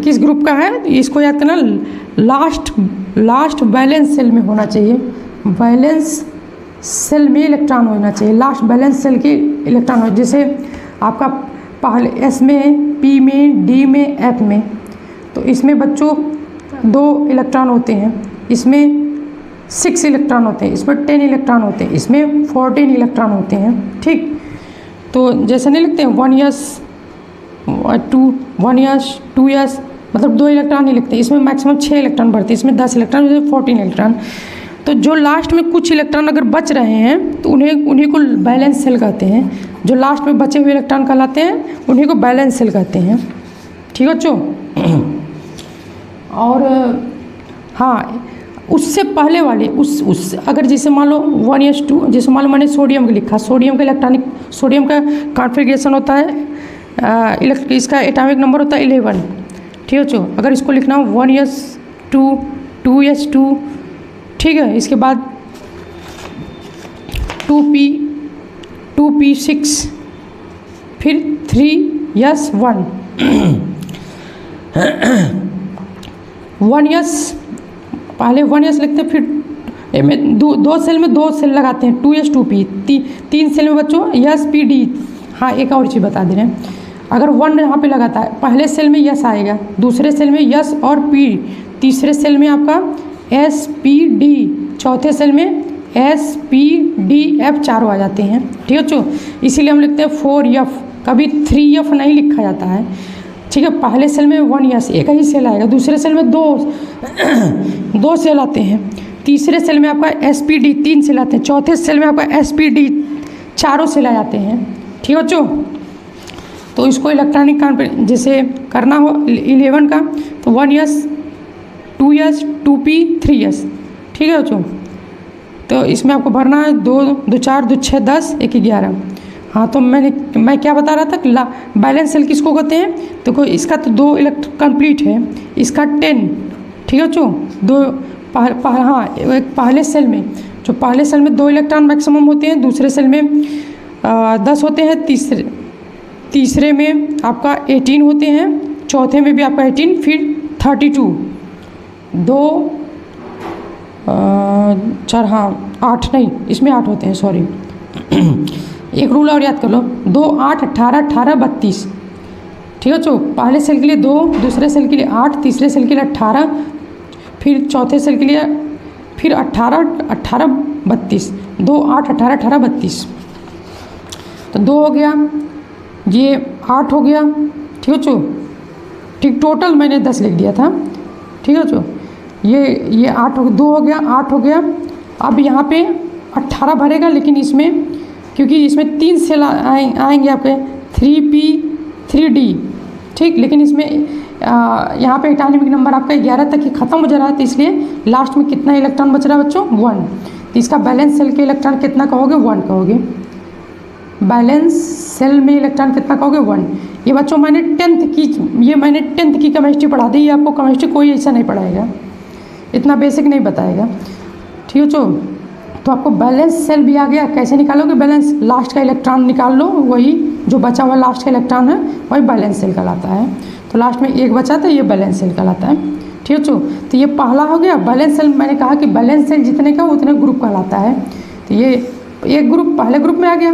किस ग्रुप का है इसको याद करना, लास्ट बैलेंस सेल में होना चाहिए, बैलेंस सेल में इलेक्ट्रॉन होना चाहिए, लास्ट बैलेंस सेल के इलेक्ट्रॉन हो। जैसे आपका पहले एस में, पी में, डी में, एफ में, तो इसमें बच्चों 2 इलेक्ट्रॉन होते हैं, इसमें 6 इलेक्ट्रॉन होते हैं, इसमें 10 इलेक्ट्रॉन होते हैं, इसमें 14 इलेक्ट्रॉन होते हैं। ठीक, तो जैसे नहीं लिखते हैं 1s 2s, मतलब 2 इलेक्ट्रॉन ही लिखते हैं, इसमें मैक्सिमम 6 इलेक्ट्रॉन भरते हैं, इसमें 10 इलेक्ट्रॉन, 14 इलेक्ट्रॉन। तो जो लास्ट में कुछ इलेक्ट्रॉन अगर बच रहे हैं तो उन्हीं को बैलेंस सेल कहते हैं। जो लास्ट में बचे हुए इलेक्ट्रॉन कहलाते हैं, उन्हीं को बैलेंस सेल कहते हैं। ठीक है बच्चों, और हाँ, उससे पहले वाले उस अगर जैसे मान लो 1s2, जैसे मान लो मैंने सोडियम का लिखा, सोडियम का कॉन्फ़िगरेशन होता है, इसका एटॉमिक नंबर होता है 11। ठीक है बच्चों, अगर इसको लिखना हो 1s2, 2s2, ठीक है, इसके बाद 2p6, फिर 3s1 1s, पहले 1s लिखते हैं, फिर में 2 सेल में 2 सेल लगाते हैं, 2s2p, 3 सेल में बच्चों spd। हाँ, एक और चीज़ बता दे रहे हैं, अगर 1 यहाँ पे लगाता है, पहले सेल में यस आएगा, दूसरे सेल में यस और p, तीसरे सेल में आपका spd, चौथे सेल में spdf, चारों आ जाते हैं। ठीक है बच्चों, इसीलिए हम लिखते हैं 4f, कभी 3f नहीं लिखा जाता है। ठीक है, पहले सेल में 1s, एक ही सेल आएगा, दूसरे सेल में 2 सेल आते हैं, तीसरे सेल में आपका spd 3 सेल आते हैं, चौथे सेल में आपका spd 4 सेल आ जाते हैं। ठीक है बच्चों, तो इसको इलेक्ट्रॉनिक जैसे करना हो 11 का तो 1s, 2s, 2p, 3s। ठीक है बच्चों, तो इसमें आपको भरना है 2, 2 4, 2 6, 10, 1 11। हाँ, तो मैं क्या बता रहा था कि बैलेंस सेल किसको कहते हैं, तो इसका तो 2 इलेक्ट्रॉन कंप्लीट है, इसका 10। ठीक है बच्चों, हाँ, एक पहले सेल में, जो पहले सेल में 2 इलेक्ट्रॉन मैक्सिमम होते हैं, दूसरे सेल में 10 होते हैं, तीसरे में आपका 18 होते हैं, चौथे में भी आपका 18, फिर 32, 2 4, हाँ 8 नहीं, इसमें 8 होते हैं, सॉरी। एक रूल और याद कर लो, 2 8 18 18 32। ठीक है बच्चों, पहले सेल के लिए 2, दूसरे सेल के लिए 8, तीसरे सेल के लिए 18, फिर चौथे सेल के लिए फिर 18 18 32, 2 8 18 18 32। तो 2 हो गया, ये 8 हो गया। ठीक है बच्चों, ठीक, टोटल मैंने 10 लिख दिया था। ठीक है बच्चों, ये 8 हो, 2 हो गया, 8 हो गया। अब यहाँ पे 18 भरेगा, लेकिन इसमें क्योंकि इसमें 3 सेल आएंगे आपके 3p 3d। ठीक, लेकिन इसमें यहाँ पे एटॉमिक नंबर आपका 11 तक ही ख़त्म हो जा रहा है, तो इसलिए लास्ट में कितना इलेक्ट्रॉन बच रहा है बच्चों, 1। तो इसका बैलेंस सेल के इलेक्ट्रॉन कितना कहोगे, 1 कहोगे। बैलेंस सेल में इलेक्ट्रॉन कितना कहोगे, 1। ये बच्चों मैंने 10th की केमिस्ट्री पढ़ा दी, ये आपको केमिस्ट्री कोई ऐसा नहीं पढ़ाएगा, इतना बेसिक नहीं बताएगा। ठीक है बच्चों, तो आपको बैलेंस सेल भी आ गया। कैसे निकालोगे बैलेंस, लास्ट का इलेक्ट्रॉन निकाल लो, वही जो बचा हुआ लास्ट का इलेक्ट्रॉन है वही बैलेंस सेल कहलाता है। तो लास्ट में 1 बचा तो ये बैलेंस सेल कहलाता है। ठीक है बच्चों, तो ये पहला हो गया बैलेंस सेल। मैंने कहा कि बैलेंस सेल जितने का उतने ग्रुप कहलाता है। तो ये एक ग्रुप पहले ग्रुप में आ गया,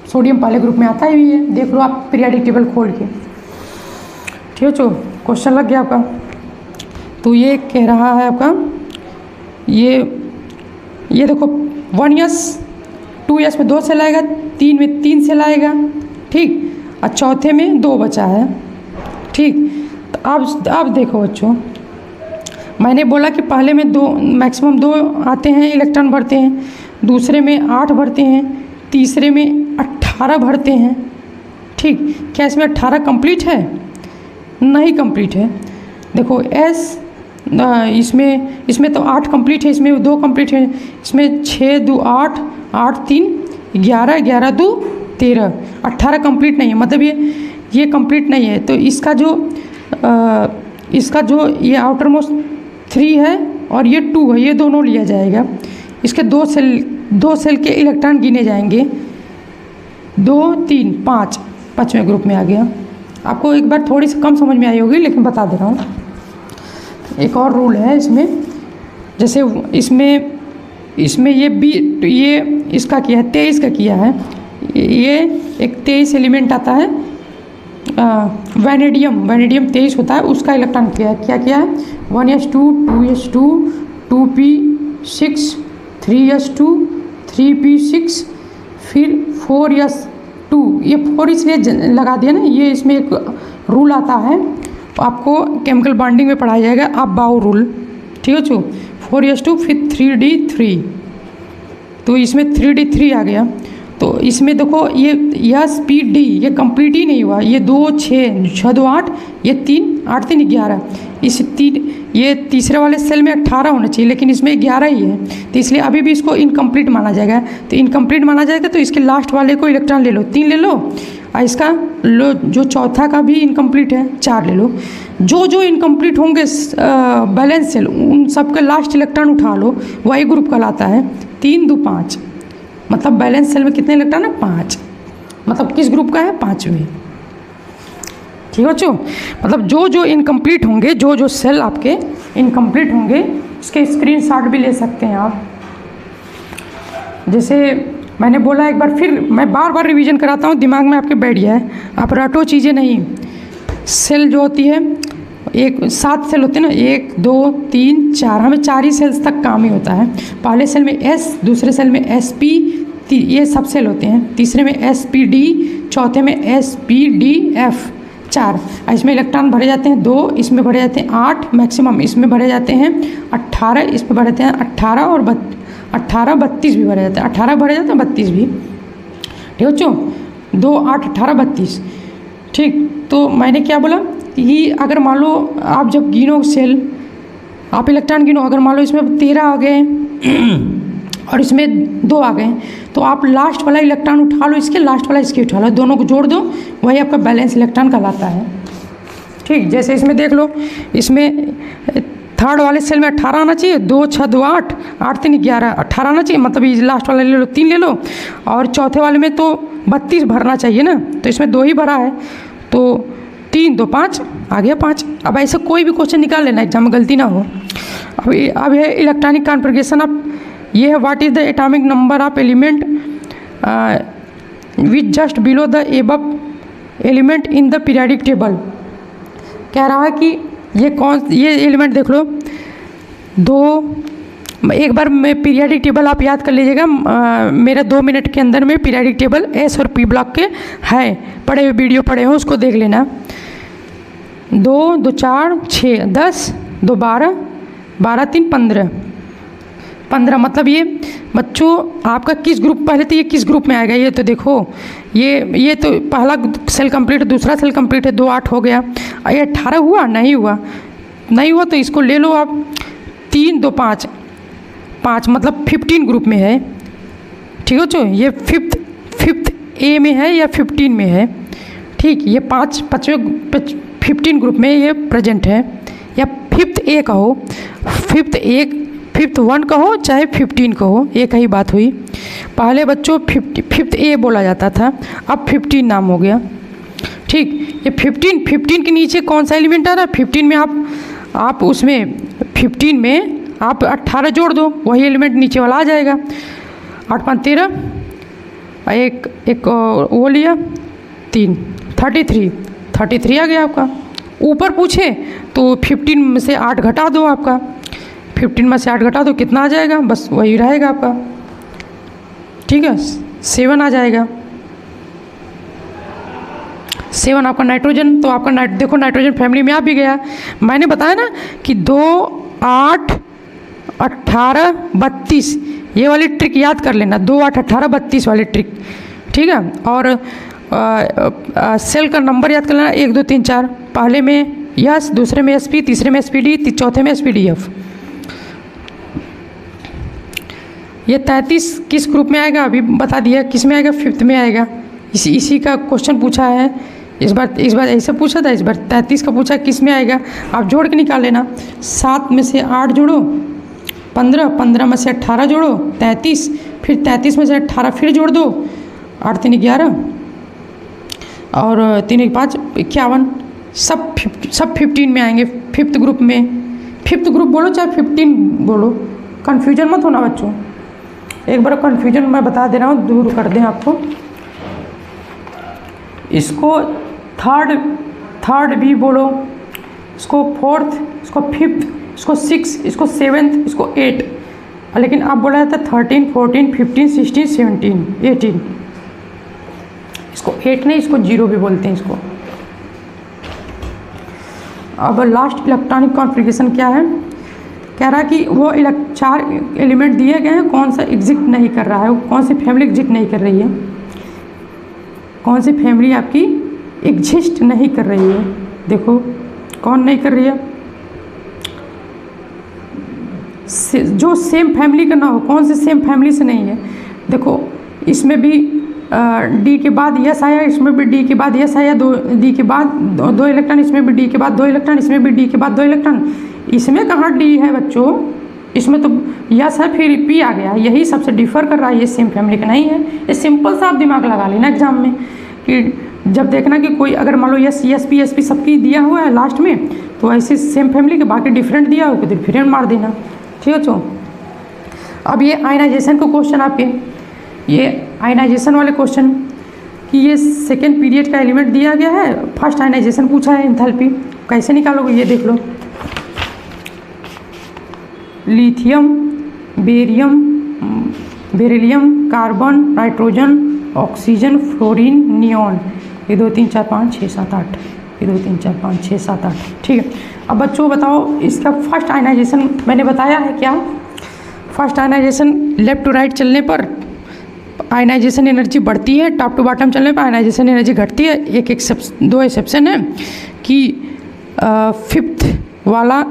सोडियम पहले ग्रुप में आता ही है, देख लो आप पीरियोडिक टेबल खोल के। ठीक है चो, क्वेश्चन लग गया आपका। तो ये कह रहा है आपका ये देखो 1s 2s में 2 सेल आएगा, 3 में 3 सेल आएगा, ठीक, और चौथे में 2 बचा है, ठीक। तो अब देखो बच्चों, मैंने बोला कि पहले में 2 मैक्सिमम 2 आते हैं इलेक्ट्रॉन भरते हैं, दूसरे में 8 भरते हैं, तीसरे में 18 भरते हैं, ठीक। क्या इसमें 18 कंप्लीट है? नहीं कंप्लीट है। देखो S इसमें तो 8 कंप्लीट है, इसमें 2 कंप्लीट है, इसमें 6 2 8 8 3 11 11 2 13, 18 कंप्लीट नहीं है, मतलब ये कंप्लीट नहीं है। तो इसका जो ये आउटर मोस्ट 3 है और ये 2 है, ये दोनों लिया जाएगा। इसके 2 सेल के इलेक्ट्रॉन गिने जाएंगे, 2 3 5, 5वें ग्रुप में आ गया। आपको एक बार थोड़ी सी कम समझ में आई होगी, लेकिन बता दे रहा हूँ। एक और रूल है इसमें, जैसे इसमें ये इसका किया है 23 का किया है, ये एक 23 एलिमेंट आता है, वैनेडियम 23 होता है, उसका इलेक्ट्रॉन क्या किया है 1s2 2s2 2p6 3s2 3p6 फिर 4s2। ये 4 इसलिए लगा दिया ना, ये इसमें एक रूल आता है, आपको केमिकल बॉन्डिंग में पढ़ाया जाएगा, आप बाउ रूल, ठीक है चो। 4s2 फिर 3d3, तो इसमें 3d3 आ गया। तो इसमें देखो ये स्पीड डी ये कंप्लीट ही नहीं हुआ, ये 2 6 6 2 8, ये 3 8 3 11, ये तीसरे वाले सेल में 18 होना चाहिए, लेकिन इसमें 11 ही है, तो इसलिए अभी भी इसको इनकम्प्लीट माना जाएगा। तो इनकम्प्लीट माना जाएगा तो इसके लास्ट वाले को इलेक्ट्रॉन ले लो, 3 ले लो, और इसका लो जो चौथा का भी इनकम्प्लीट है 4 ले लो। जो इनकम्प्लीट होंगे बैलेंस सेल, उन सबके लास्ट इलेक्ट्रॉन उठा लो, वही ग्रुप कहलाता है 3 2 5। मतलब बैलेंस सेल में कितने इलेक्ट्रॉन है 5, मतलब किस ग्रुप का है 5वें, ठीक है बच्चों। मतलब जो इनकम्प्लीट होंगे, जो सेल आपके इनकम्प्लीट होंगे, इसके स्क्रीनशॉट भी ले सकते हैं आप। जैसे मैंने बोला, एक बार फिर मैं बार रिवीजन कराता हूँ, दिमाग में आपके बैठ गया है, आप रटो चीज़ें नहीं। सेल जो होती है, 7 सेल होते हैं ना, 1 2 3 4, हमें 4 ही सेल्स तक काम ही होता है। पहले सेल में S, दूसरे सेल में SP, ये सब सेल होते हैं, तीसरे में SPD, चौथे में SPDF 4। इसमें इलेक्ट्रॉन भरे जाते हैं 2, इसमें भरे जाते हैं 8 मैक्सिमम, इसमें भरे जाते हैं 18, इसमें भरे जाते हैं 18 और 18 32 भी भरे जाते हैं, 18 भरे जाते हैं 32 भी, ठीक है बच्चों, 2 8 18 32, ठीक। तो मैंने क्या बोला कि अगर मान लो आप जब गिनो सेल, आप इलेक्ट्रॉन गिनो, अगर मान लो इसमें 13 आ गए और इसमें 2 आ गए, तो आप लास्ट वाला इलेक्ट्रॉन उठा लो, इसके लास्ट वाला इसके उठा लो, दोनों को जोड़ दो, वही आपका बैलेंस इलेक्ट्रॉन कहलाता है, ठीक। जैसे इसमें देख लो, इसमें थर्ड वाले सेल में 18 आना चाहिए, 2 6 2 8 8 3 11, 18 आना चाहिए, मतलब ये लास्ट वाला ले लो 3 ले लो, और चौथे वाले में तो 32 भरना चाहिए ना, तो इसमें 2 ही भरा है, तो 3 2 5 आ गया 5। अब ऐसे कोई भी क्वेश्चन निकाल लेना, एग्जाम में गलती ना हो। अब है इलेक्ट्रॉनिक कॉन्फ़िगरेशन ऑफ, ये है what is the atomic number of element which just below the above element in the periodic table. कह रहा है कि ये एलिमेंट देख लो, 2, एक बार मैं पीरियोडिक टेबल आप याद कर लीजिएगा, मेरा 2 मिनट के अंदर में पीरियोडिक टेबल S और P ब्लॉक के है, पढ़े हुए वीडियो पढ़े हो उसको देख लेना। 2 2 4 6 10 2 12 12 3 15, मतलब ये बच्चों आपका किस ग्रुप, पहले तो ये किस ग्रुप में आएगा, ये तो देखो, ये तो पहला सेल कंप्लीट, दूसरा सेल कंप्लीट है, 2 8 हो गया, ये 18 हुआ नहीं हुआ, तो इसको ले लो आप, 3 2 5 5, मतलब 15 ग्रुप में है, ठीक है बच्चों। ये फिफ्थ A में है या 15 में है, ठीक। ये 5वें 15 ग्रुप में ये प्रेजेंट है, या 5th A कहो, 5th 1 कहो चाहे 15 कहो, एक ही बात हुई। पहले बच्चों 5th A बोला जाता था, अब 15 नाम हो गया, ठीक। ये 15 के नीचे कौन सा एलिमेंट आ रहा है, 15 में आप उसमें 15 में आप 18 जोड़ दो, वही एलिमेंट नीचे वाला आ जाएगा। 8 5 13, एक वो लिया 3, 33 आ गया आपका। ऊपर पूछे तो 15 में से 8 घटा दो, आपका 15 में से 8 घटा दो, कितना आ जाएगा, बस वही रहेगा आपका, ठीक है, 7 आ जाएगा। 7 आपका नाइट्रोजन। तो आपका देखो नाइट्रोजन फैमिली में आ भी गया। मैंने बताया ना कि 2 8 18 32 ये वाली ट्रिक याद कर लेना, 2 8 18 32 वाली ट्रिक, ठीक है। और सेल का नंबर याद कर लेना, 1 2 3 4, पहले में यस, दूसरे में एसपी, तीसरे में एसपीडी, चौथे में एसपीडीएफ। ये 33 किस ग्रुप में आएगा अभी बता दिया, किस में आएगा, 5th में आएगा। इसी का क्वेश्चन पूछा है इस बार ऐसे पूछा था, इस बार 33 का पूछा किस में आएगा, आप जोड़ के निकाल लेना। 7 में से 8 जोड़ो 15, 15 में से 18 जोड़ो 33, फिर 33 में से 18 फिर जोड़ दो, 8 3 11 और 3 1 5 51, सब 15 में आएंगे, 5th ग्रुप में। 5th ग्रुप बोलो चाहे 15 बोलो, कन्फ्यूजन मत होना बच्चों। एक बार कन्फ्यूजन मैं बता दे रहा हूँ, दूर कर दें आपको। इसको थर्ड भी बोलो, इसको 4th, इसको 5th, इसको 6, इसको 7th, इसको 8, लेकिन अब बोला जाता है 13 14 15 16 17 18। इसको 8 नहीं, इसको 0 भी बोलते हैं इसको। अब लास्ट इलेक्ट्रॉनिक कॉन्फ़िगरेशन क्या है, कह रहा है कि वो 4 एलिमेंट दिए गए हैं, कौन सा एग्जिस्ट नहीं कर रहा है, कौन सी फैमिली एग्जिस्ट नहीं कर रही है, कौन सी फैमिली आपकी एग्जिस्ट नहीं कर रही है। देखो कौन नहीं कर रही है, जो सेम फैमिली का ना हो, कौन से सेम फैमिली से नहीं है। देखो इसमें भी डी के बाद यस आया, इसमें भी डी के बाद यस आया, 2 डी के बाद 2 इलेक्ट्रॉन, इसमें भी डी के बाद 2 इलेक्ट्रॉन, इसमें भी डी के बाद 2 इलेक्ट्रॉन। इसमें कहाँ डी है बच्चों, इसमें तो यस है फिर पी आ गया, यही सबसे डिफर कर रहा है, ये सेम फैमिली का नहीं है। ये सिंपल सा आप दिमाग लगा लेना एग्जाम में कि जब देखना कि कोई अगर मान लो एस पी सबकी दिया हुआ है लास्ट में, तो ऐसे सेम फैमिली के बाकी डिफरेंट दिया हो तो डिफरेंट मार देना, ठीक है बच्चों। अब ये आयनाइजेशन को क्वेश्चन आपके, ये आयनाइजेशन वाले क्वेश्चन कि ये सेकेंड पीरियड का एलिमेंट दिया गया है, फर्स्ट आयनाइजेशन पूछा है, एंथैल्पी कैसे निकालोगे ये देख लो। Lithium, barium, beryllium, carbon, nitrogen, oxygen, fluorine, neon, ये 2 3 4 5 6 7 8, ये 2 3 4 5 6 7 8, ठीक है। अब बच्चों बताओ इसका फर्स्ट आयनाइजेशन मैंने बताया है क्या, first ionization left to right चलने पर आयनाइजेशन एनर्जी बढ़ती है, टॉप टू बॉटम चलने पर आयनाइजेशन एनर्जी घटती है। एक 2 एक्सेप्शन है कि 5th वाला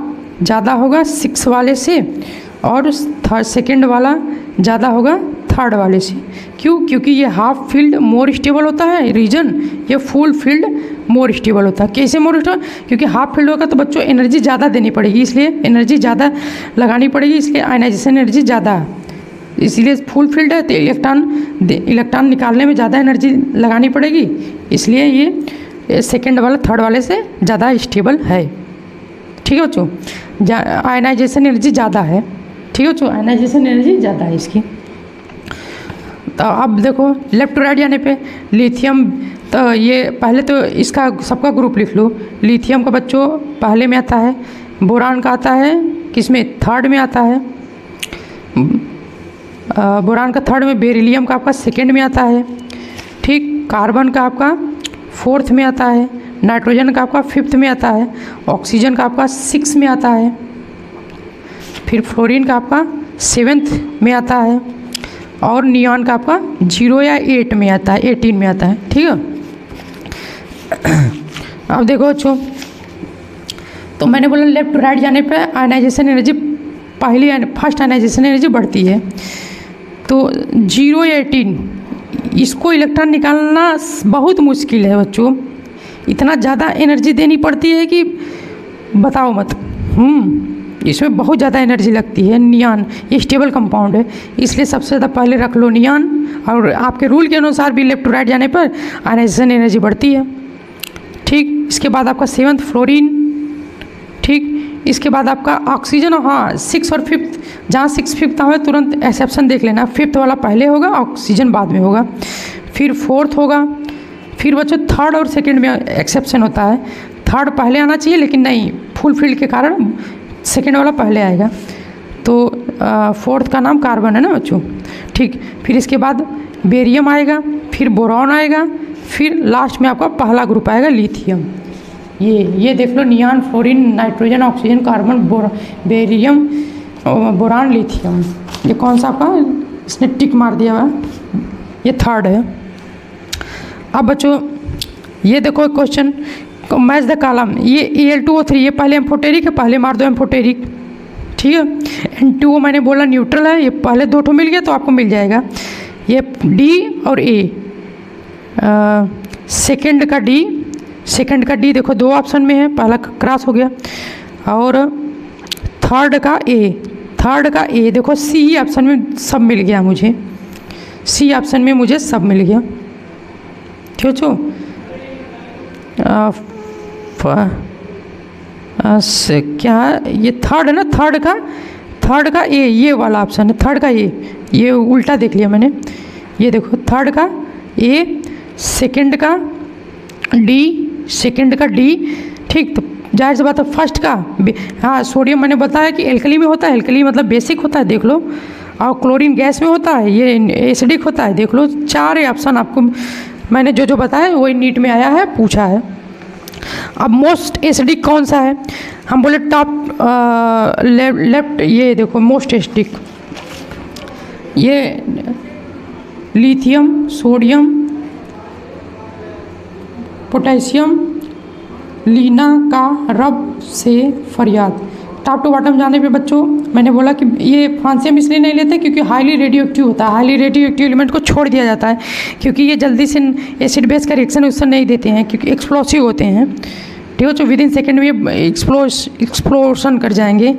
ज़्यादा होगा 6 वाले से, और सेकेंड वाला ज़्यादा होगा 3rd वाले से। क्यों, क्योंकि ये हाफ फील्ड मोर स्टेबल होता है रीजन, ये फुल फील्ड मोर स्टेबल होता है। कैसे मोर स्टेबल, क्योंकि हाफ फील्ड होगा तो बच्चों एनर्जी ज़्यादा देनी पड़ेगी, इसलिए एनर्जी ज़्यादा लगानी पड़ेगी, इसलिए आयनाइजेशन एनर्जी ज़्यादा है। इसलिए फुल फील्ड है तो इलेक्ट्रॉन निकालने में ज़्यादा एनर्जी लगानी पड़ेगी, इसलिए ये सेकेंड वाला 3rd वाले से ज़्यादा स्टेबल है, ठीक है बच्चों। आयनाइजेशन एनर्जी ज़्यादा है, ठीक है बच्चों, आयनाइजेशन एनर्जी ज़्यादा है इसकी। तो अब देखो लेफ्ट टू राइट जाने पे लिथियम, तो ये पहले तो इसका सबका ग्रुप लिख लो। लिथियम का बच्चों पहले में आता है, बोरान का आता है किसमें, 3rd में आता है, बोरान का 3rd में, बेरिलियम का आपका 2nd में आता है, ठीक। कार्बन का आपका 4th में आता है, नाइट्रोजन का आपका 5th में आता है, ऑक्सीजन का आपका 6 में आता है, फिर फ्लोरीन का आपका 7th में आता है, और नियॉन का आपका 0 या 8 में आता है, 18 में आता है, ठीक है। अब देखो बच्चों, तो मैंने बोला लेफ्ट टू राइट जाने पे ionization energy first ionization energy बढ़ती है। तो 0 या 18 इसको इलेक्ट्रॉन निकालना बहुत मुश्किल है बच्चों, इतना ज़्यादा एनर्जी देनी पड़ती है कि बताओ मत। इसमें बहुत ज़्यादा एनर्जी लगती है। नियॉन ये स्टेबल कंपाउंड है, इसलिए सबसे ज़्यादा पहले रख लो नियॉन, और आपके रूल के अनुसार भी लेफ्ट टू राइट जाने पर आयनाइजेशन एनर्जी बढ़ती है, ठीक। इसके बाद आपका 7th फ्लोरीन, ठीक। इसके बाद आपका ऑक्सीजन, हाँ 6 और 5th, जहाँ 6 5th है तुरंत एक्सेप्शन देख लेना, 5th वाला पहले होगा, ऑक्सीजन बाद में होगा, फिर 4th होगा, फिर बच्चों 3rd और 2nd में एक्सेप्शन होता है। 3rd पहले आना चाहिए लेकिन नहीं, फुल फील्ड के कारण 2nd वाला पहले आएगा। तो 4th का नाम कार्बन है ना बच्चों, ठीक। फिर इसके बाद बेरियम आएगा, फिर बोरॉन आएगा, फिर लास्ट में आपका पहला ग्रुप आएगा लिथियम। ये देख लो, neon, fluorine, nitrogen, oxygen, carbon, barium, boron, lithium. ये कौन सा आपका, इसने टिक मार दिया हुआ, ये 3rd है। अब बच्चों ये देखो क्वेश्चन, मैच द कॉलम, ये Al2O3, ये पहले एम्फोटेरिक है, पहले मार दो एम्फोटेरिक, ठीक है। N2O मैंने बोला न्यूट्रल है, ये पहले 2 ठो मिल गया तो आपको मिल जाएगा। ये D और A, सेकंड का D देखो 2 ऑप्शन में है, पहला क्रॉस हो गया, और थर्ड का A देखो C ऑप्शन में सब मिल गया मुझे, C ऑप्शन में मुझे सब मिल गया, ठीक है। क्या ये 3rd है ना, 3rd का A, ये वाला ऑप्शन है, 3rd का A, ये उल्टा देख लिया मैंने, ये देखो 3rd का A, सेकंड का D, ठीक। तो जाहिर सी बात है फर्स्ट का, हाँ सोडियम मैंने बताया कि एल्कली में होता है, एल्कली मतलब बेसिक होता है, देख लो, और क्लोरीन गैस में होता है, ये एसिडिक होता है, देख लो। 4 ऑप्शन आपको मैंने जो बताया वही नीट में आया है, पूछा है। अब मोस्ट एसिडिक कौन सा है, हम बोले टॉप लेफ्ट, ये देखो मोस्ट एसिडिक, ये लिथियम, सोडियम, पोटेशियम, लीना का रब से फरियाद। टॉप टू बॉटम जाने पे बच्चों मैंने बोला कि ये फ्रांसियम इसलिए नहीं लेते क्योंकि हाईली रेडियो एक्टिव होता है, हाईली रेडियो एक्टिव एलिमेंट को छोड़ दिया जाता है, क्योंकि ये जल्दी से एसिड बेस का रिएक्शन उससे नहीं देते हैं, क्योंकि एक्सप्लोसिव होते हैं, ठीक है। तो विद इन सेकेंड में एक्सप्लोशन कर जाएंगे,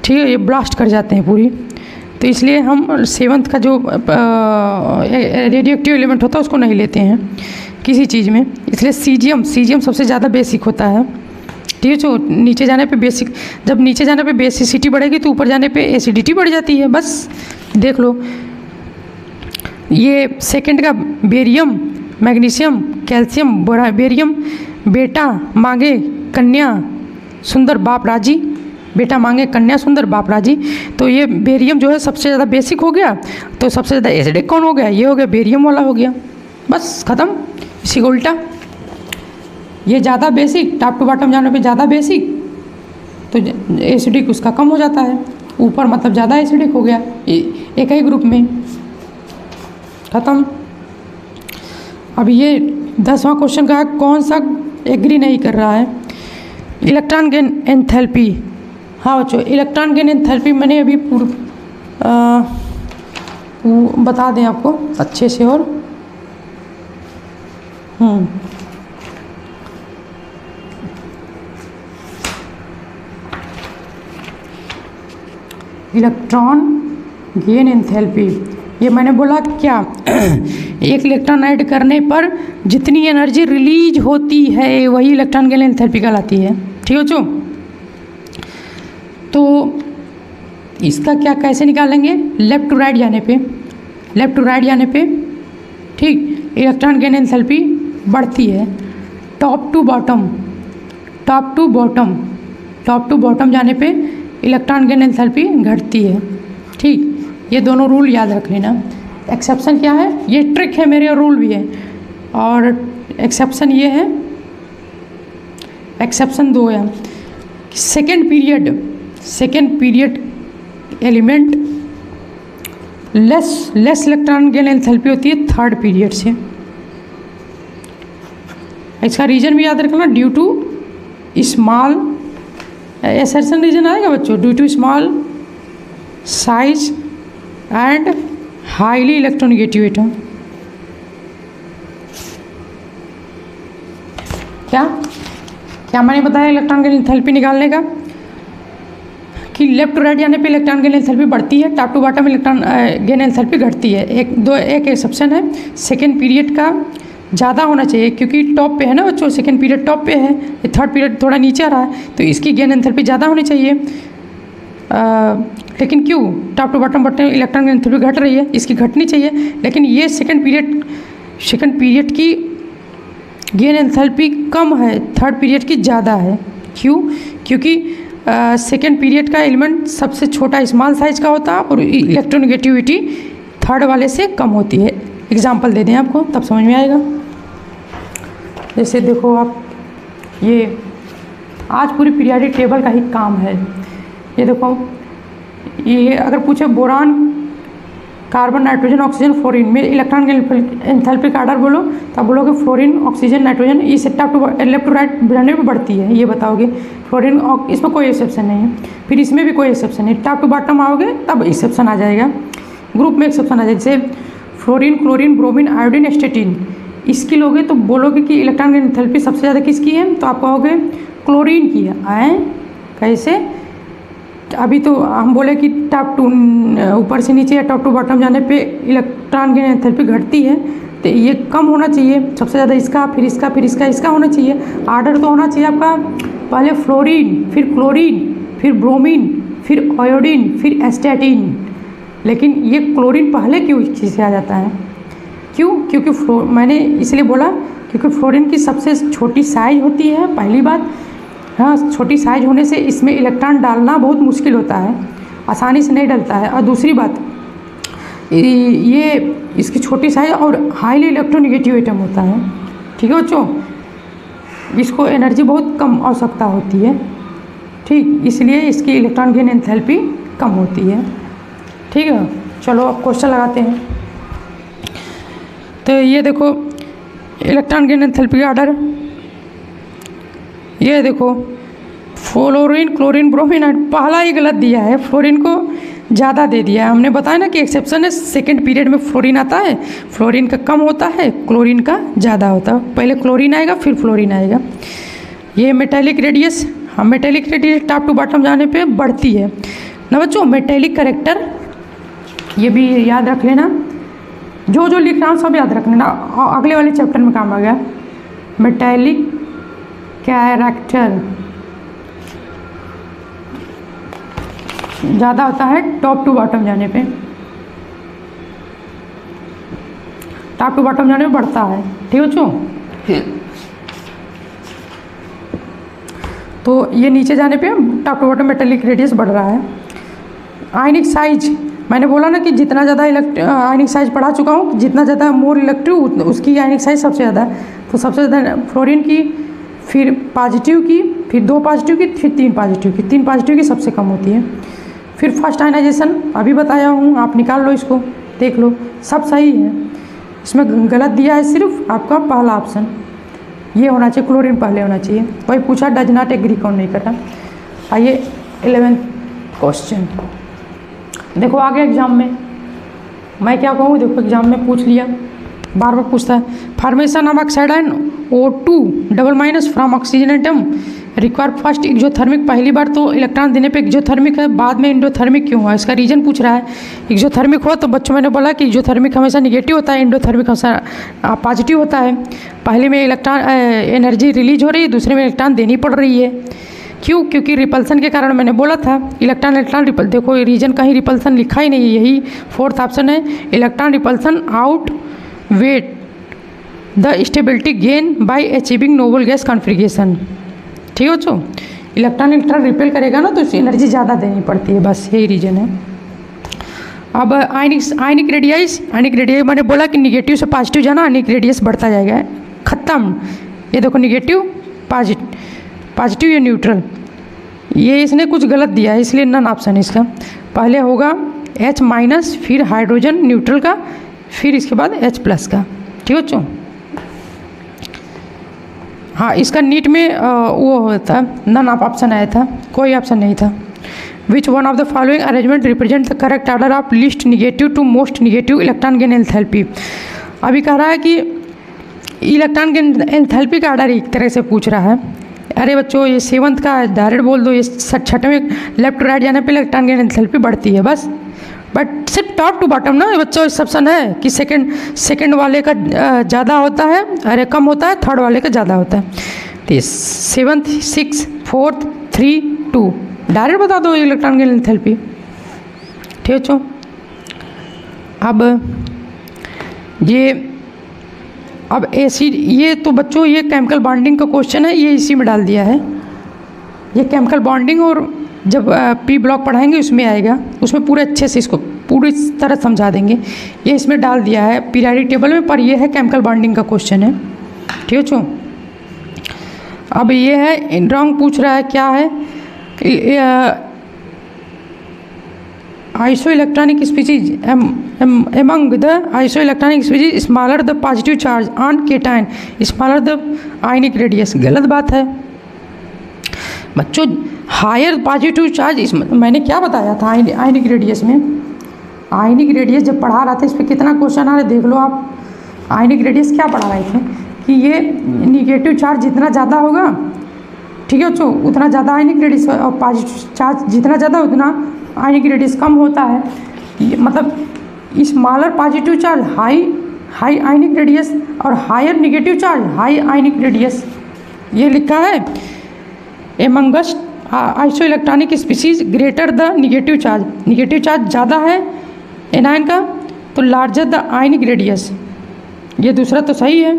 ठीक है, ये ब्लास्ट कर जाते हैं पूरी। तो इसलिए हम 7th का जो रेडियो एक्टिव एलिमेंट होता है उसको नहीं लेते हैं किसी चीज़ में, इसलिए सीजियम सबसे ज़्यादा बेसिक होता है, ठीक है। जो नीचे जाने पे बेसिक, जब नीचे जाने पे बेसिसिटी बढ़ेगी तो ऊपर जाने पे एसिडिटी बढ़ जाती है, बस देख लो। ये सेकंड का बेरियम, मैग्नीशियम, कैल्शियम, बेरियम, बेटा मांगे कन्या सुंदर बाप राजी, बेटा मांगे कन्या सुंदर बाप राजी। तो ये बेरियम जो है सबसे ज़्यादा बेसिक हो गया, तो सबसे ज़्यादा एसिडिक कौन हो गया, ये हो गया बेरियम वाला हो गया, बस ख़त्म। इसी को उल्टा, ये ज़्यादा बेसिक, टॉप टू बॉटम जाने पे ज़्यादा बेसिक, तो एसिडिक उसका कम हो जाता है, ऊपर मतलब ज़्यादा एसिडिक हो गया एक ही ग्रुप में, ख़त्म। अब ये 10वां क्वेश्चन का है, कौन सा एग्री नहीं कर रहा है, इलेक्ट्रॉन गेन एंथैल्पी। हाँ बच्चों, इलेक्ट्रॉन गेन एंथैल्पी मैंने अभी बता दें आपको अच्छे से, और इलेक्ट्रॉन गेन एंथैल्पी, ये मैंने बोला क्या एक इलेक्ट्रॉन ऐड करने पर जितनी एनर्जी रिलीज होती है वही इलेक्ट्रॉन गेन एंथैल्पी कहलाती है, ठीक है बच्चों। तो इसका क्या कैसे निकालेंगे, लेफ्ट टू राइट जाने पे, ठीक, इलेक्ट्रॉन गेन एंथैल्पी बढ़ती है, टॉप टू बॉटम जाने पे इलेक्ट्रॉन गेन एंथैल्पी घटती है, ठीक। ये दोनों रूल याद रख लेना। एक्सेप्शन क्या है, ये ट्रिक है मेरे, रूल भी है, और एक्सेप्शन ये है, एक्सेप्शन 2 है। Second period element less electron gain enthalpy होती है 3rd पीरियड से। इसका रीजन भी याद रखना, due to small assertion reason आएगा बच्चों, due to small size and highly electronegative atom. क्या मैंने बताया इलेक्ट्रॉन गेन एंथैल्पी निकालने का, कि लेफ्ट टू राइट जाने पे इलेक्ट्रॉन गेन एंथैल्पी बढ़ती है, top to bottom electron gain enthalpy घटती है। एक एक्सेप्शन है, सेकेंड पीरियड का ज़्यादा होना चाहिए, क्योंकि टॉप पे है ना बच्चों, सेकेंड पीरियड टॉप पे है, थर्ड पीरियड थोड़ा नीचे आ रहा है, तो इसकी गेन एंथैल्पी ज़्यादा होनी चाहिए। लेकिन क्यों top to bottom button electron की एंथैल्पी घट रही है, इसकी घटनी चाहिए, लेकिन ये सेकेंड पीरियड की गेन एंथैल्पी कम है, थर्ड पीरियड की ज़्यादा है। क्यों? क्योंकि सेकेंड पीरियड का एलिमेंट सबसे छोटा स्मॉल साइज का होता है और इलेक्ट्रोनेगेटिविटी थर्ड वाले से कम होती है। एग्जाम्पल दे दें आपको, तब समझ में आएगा। जैसे देखो आप, ये आज पूरी पीरियाडिक टेबल का ही काम है। ये देखो, ये अगर पूछे boron, carbon, nitrogen, oxygen, fluorine में इलेक्ट्रॉन के एंथैल्पी का आर्डर बोलो, तब बोलोगे फ्लोरीन, ऑक्सीजन, नाइट्रोजन, इस top to left to right बढ़ने में बढ़ती है, ये बताओगे। फ्लोरीन, इसमें कोई एक्सेप्शन नहीं है, फिर इसमें भी कोई एक्सेप्शन नहीं, टॉप टू बॉटम आओगे तब एक्सेप्शन आ जाएगा, ग्रुप में एक्सेप्शन आ जाएगा। जैसे फ्लोरीन, क्लोरीन, ब्रोमीन, आयोडीन, एस्टेटिन, इसकी लोगे तो बोलोगे कि इलेक्ट्रॉन की एंथैल्पी सबसे ज़्यादा किसकी है, तो आप कहोगे क्लोरीन की है। कैसे? अभी तो हम बोले कि टॉप टू ऊपर से नीचे या टॉप टू बॉटम जाने पे इलेक्ट्रॉन की एंथैल्पी घटती है, तो ये कम होना चाहिए, सबसे ज़्यादा इसका, फिर इसका, फिर इसका होना चाहिए। आर्डर तो होना चाहिए आपका, पहले फ्लोरीन, फिर क्लोरीन, फिर ब्रोमीन, फिर आयोडीन, फिर एस्टेटिन। लेकिन ये क्लोरीन पहले क्यों से आ जाता है? क्यों? क्योंकि मैंने इसलिए बोला क्योंकि फ्लोरीन की सबसे छोटी साइज होती है, पहली बात। हाँ, छोटी साइज होने से इसमें इलेक्ट्रॉन डालना बहुत मुश्किल होता है, आसानी से नहीं डलता है। और दूसरी बात, ये इसकी छोटी साइज और हाईली इलेक्ट्रोनेगेटिव एटम होता है। ठीक है बच्चों, इसको एनर्जी बहुत कम आवश्यकता होती है, ठीक, इसलिए इसकी इलेक्ट्रॉन गेन एंथैल्पी कम होती है। ठीक है, चलो अब क्वेश्चन लगाते हैं। तो ये देखो इलेक्ट्रॉन गेन एंथैल्पी का आर्डर, ये देखो फ्लोरीन, क्लोरीन, ब्रोमीन, पहला ही गलत दिया है, फ्लोरीन को ज़्यादा दे दिया है। हमने बताया ना कि एक्सेप्शन है, सेकेंड पीरियड में फ्लोरीन आता है, फ्लोरीन का कम होता है, क्लोरीन का ज़्यादा होता है। पहले क्लोरीन आएगा फिर फ्लोरीन आएगा। ये मेटेलिक रेडियस, हम metallic radius top to bottom जाने पे बढ़ती है ना बच्चों। मेटेलिक कैरेक्टर ये भी याद रख लेना, जो लिख रहा हूँ सब याद रख लेना, अगले वाले चैप्टर में काम आ गया। मेटेलिक कैरेक्टर ज़्यादा होता है टॉप टू बॉटम जाने पे, टॉप टू बॉटम जाने में बढ़ता है। ठीक है बच्चों, तो ये नीचे जाने पे top to bottom metallic radius बढ़ रहा है। आयनिक साइज, मैंने बोला ना कि जितना ज़्यादा आयनिक साइज पढ़ा चुका हूँ, जितना ज़्यादा मोर इलेक्ट्रिक उसकी आयनिक साइज सबसे ज़्यादा है। तो सबसे ज़्यादा फ्लोरीन की, फिर पॉजिटिव की, फिर 2 पॉजिटिव की, फिर 3 पॉजिटिव की, 3 पॉजिटिव की सबसे कम होती है। फिर फर्स्ट आयनाइजेशन अभी बताया हूँ, आप निकाल लो, इसको देख लो, सब सही है। इसमें गलत दिया है सिर्फ आपका पहला ऑप्शन, ये होना चाहिए, क्लोरीन पहले होना चाहिए। वही पूछा डज नॉट एग्री, कौन नहीं कर रहा। आइए 11th क्वेश्चन देखो, आगे एग्जाम में मैं क्या कहूँ, देखो एग्जाम में पूछ लिया, बार बार पूछता है। Formation of oxide and O2 double minus from oxygen atom require first exothermic. पहली बार तो इलेक्ट्रॉन देने पे एक्सोथर्मिक है, बाद में एंडोथर्मिक क्यों हुआ, इसका रीजन पूछ रहा है। एक्सोथर्मिक हुआ तो बच्चों मैंने बोला कि एक्सोथर्मिक हमेशा निगेटिव होता है, एंडोथर्मिक हमेशा पॉजिटिव होता है। पहले में इलेक्ट्रॉन एनर्जी रिलीज हो रही है, दूसरे में इलेक्ट्रॉन देनी पड़ रही है। क्यों? क्योंकि रिपल्सन के कारण, मैंने बोला था इलेक्ट्रॉन रिपल, देखो रीजन कहीं रिपल्सन लिखा ही नहीं है, यही 4th ऑप्शन है। Electron repulsion outweigh the stability gain by achieving noble gas configuration. ठीक है बच्चों, इलेक्ट्रॉन रिपेल करेगा ना तो उसकी एनर्जी ज़्यादा देनी पड़ती है, बस यही रीजन है। अब आयनिक रेडियस मैंने बोला कि निगेटिव से पॉजिटिव जाना, आयनिक रेडियस बढ़ता जाएगा, ख़त्म। ये देखो निगेटिव, पॉजिटिव या न्यूट्रल, ये इसने कुछ गलत दिया है, इसलिए नन ऑप्शन इसका। पहले होगा H-, फिर हाइड्रोजन न्यूट्रल का, फिर इसके बाद H+ का। ठीक है बच्चों, हाँ इसका नीट में वो होता नन ऑफ ऑप्शन आया था, कोई ऑप्शन नहीं था। Which one of the following arrangement represent the correct order of least negative to most negative electron gain enthalpy. अभी कह रहा है कि इलेक्ट्रॉन गेन एंथैल्पी का ऑर्डर एक तरह से पूछ रहा है। अरे बच्चों, ये 7th का डायरेक्ट बोल दो, ये 6वें लेफ्ट टू राइट जाने पे इलेक्ट्रॉन गेन एंथैल्पी बढ़ती है, बस बट सिर्फ टॉप टू बॉटम ना बच्चों एक्सेप्शन है कि सेकंड वाले का ज़्यादा होता है, अरे कम होता है, थर्ड वाले का ज़्यादा होता है। तो 7th 6 4th 3 2 डायरेक्ट बता दो इलेक्ट्रॉन की एंथैल्पी। ठीक है बच्चों, अब एसिड, ये तो बच्चों ये केमिकल बॉन्डिंग का क्वेश्चन है, ये इसी में डाल दिया है। ये केमिकल बॉन्डिंग और जब पी ब्लॉक पढ़ाएंगे उसमें आएगा, उसमें पूरे अच्छे से इसको पूरी तरह समझा देंगे। ये इसमें डाल दिया है पीरियोडिक टेबल में, पर ये है केमिकल बॉन्डिंग का क्वेश्चन है। ठीक है बच्चों, अब ये है रॉन्ग पूछ रहा है, क्या है iso electronic species among the isoelectronic species smaller the positive charge on cation smaller the ionic radius। गलत बात है बच्चों, हायर पॉजिटिव चार्ज, मैंने क्या बताया था आयनिक रेडियस में, आयनिक रेडियस जब पढ़ा रहा था इस पर कितना क्वेश्चन आ रहा है देख लो आप। आयनिक रेडियस क्या पढ़ा रहे थे कि ये निगेटिव चार्ज जितना ज़्यादा होगा, ठीक है बच्चों, उतना ज़्यादा आयनिक रेडियस, और पॉजिटिव चार्ज जितना ज़्यादा उतना आयनिक रेडियस कम होता है। मतलब smaller positive charge high ionic radius और higher negative charge high ionic radius, ये लिखा है। Amongst isoelectronic species greater the negative charge ज़्यादा है एनायन का तो लार्जर द आयनिक रेडियस। ये दूसरा तो सही है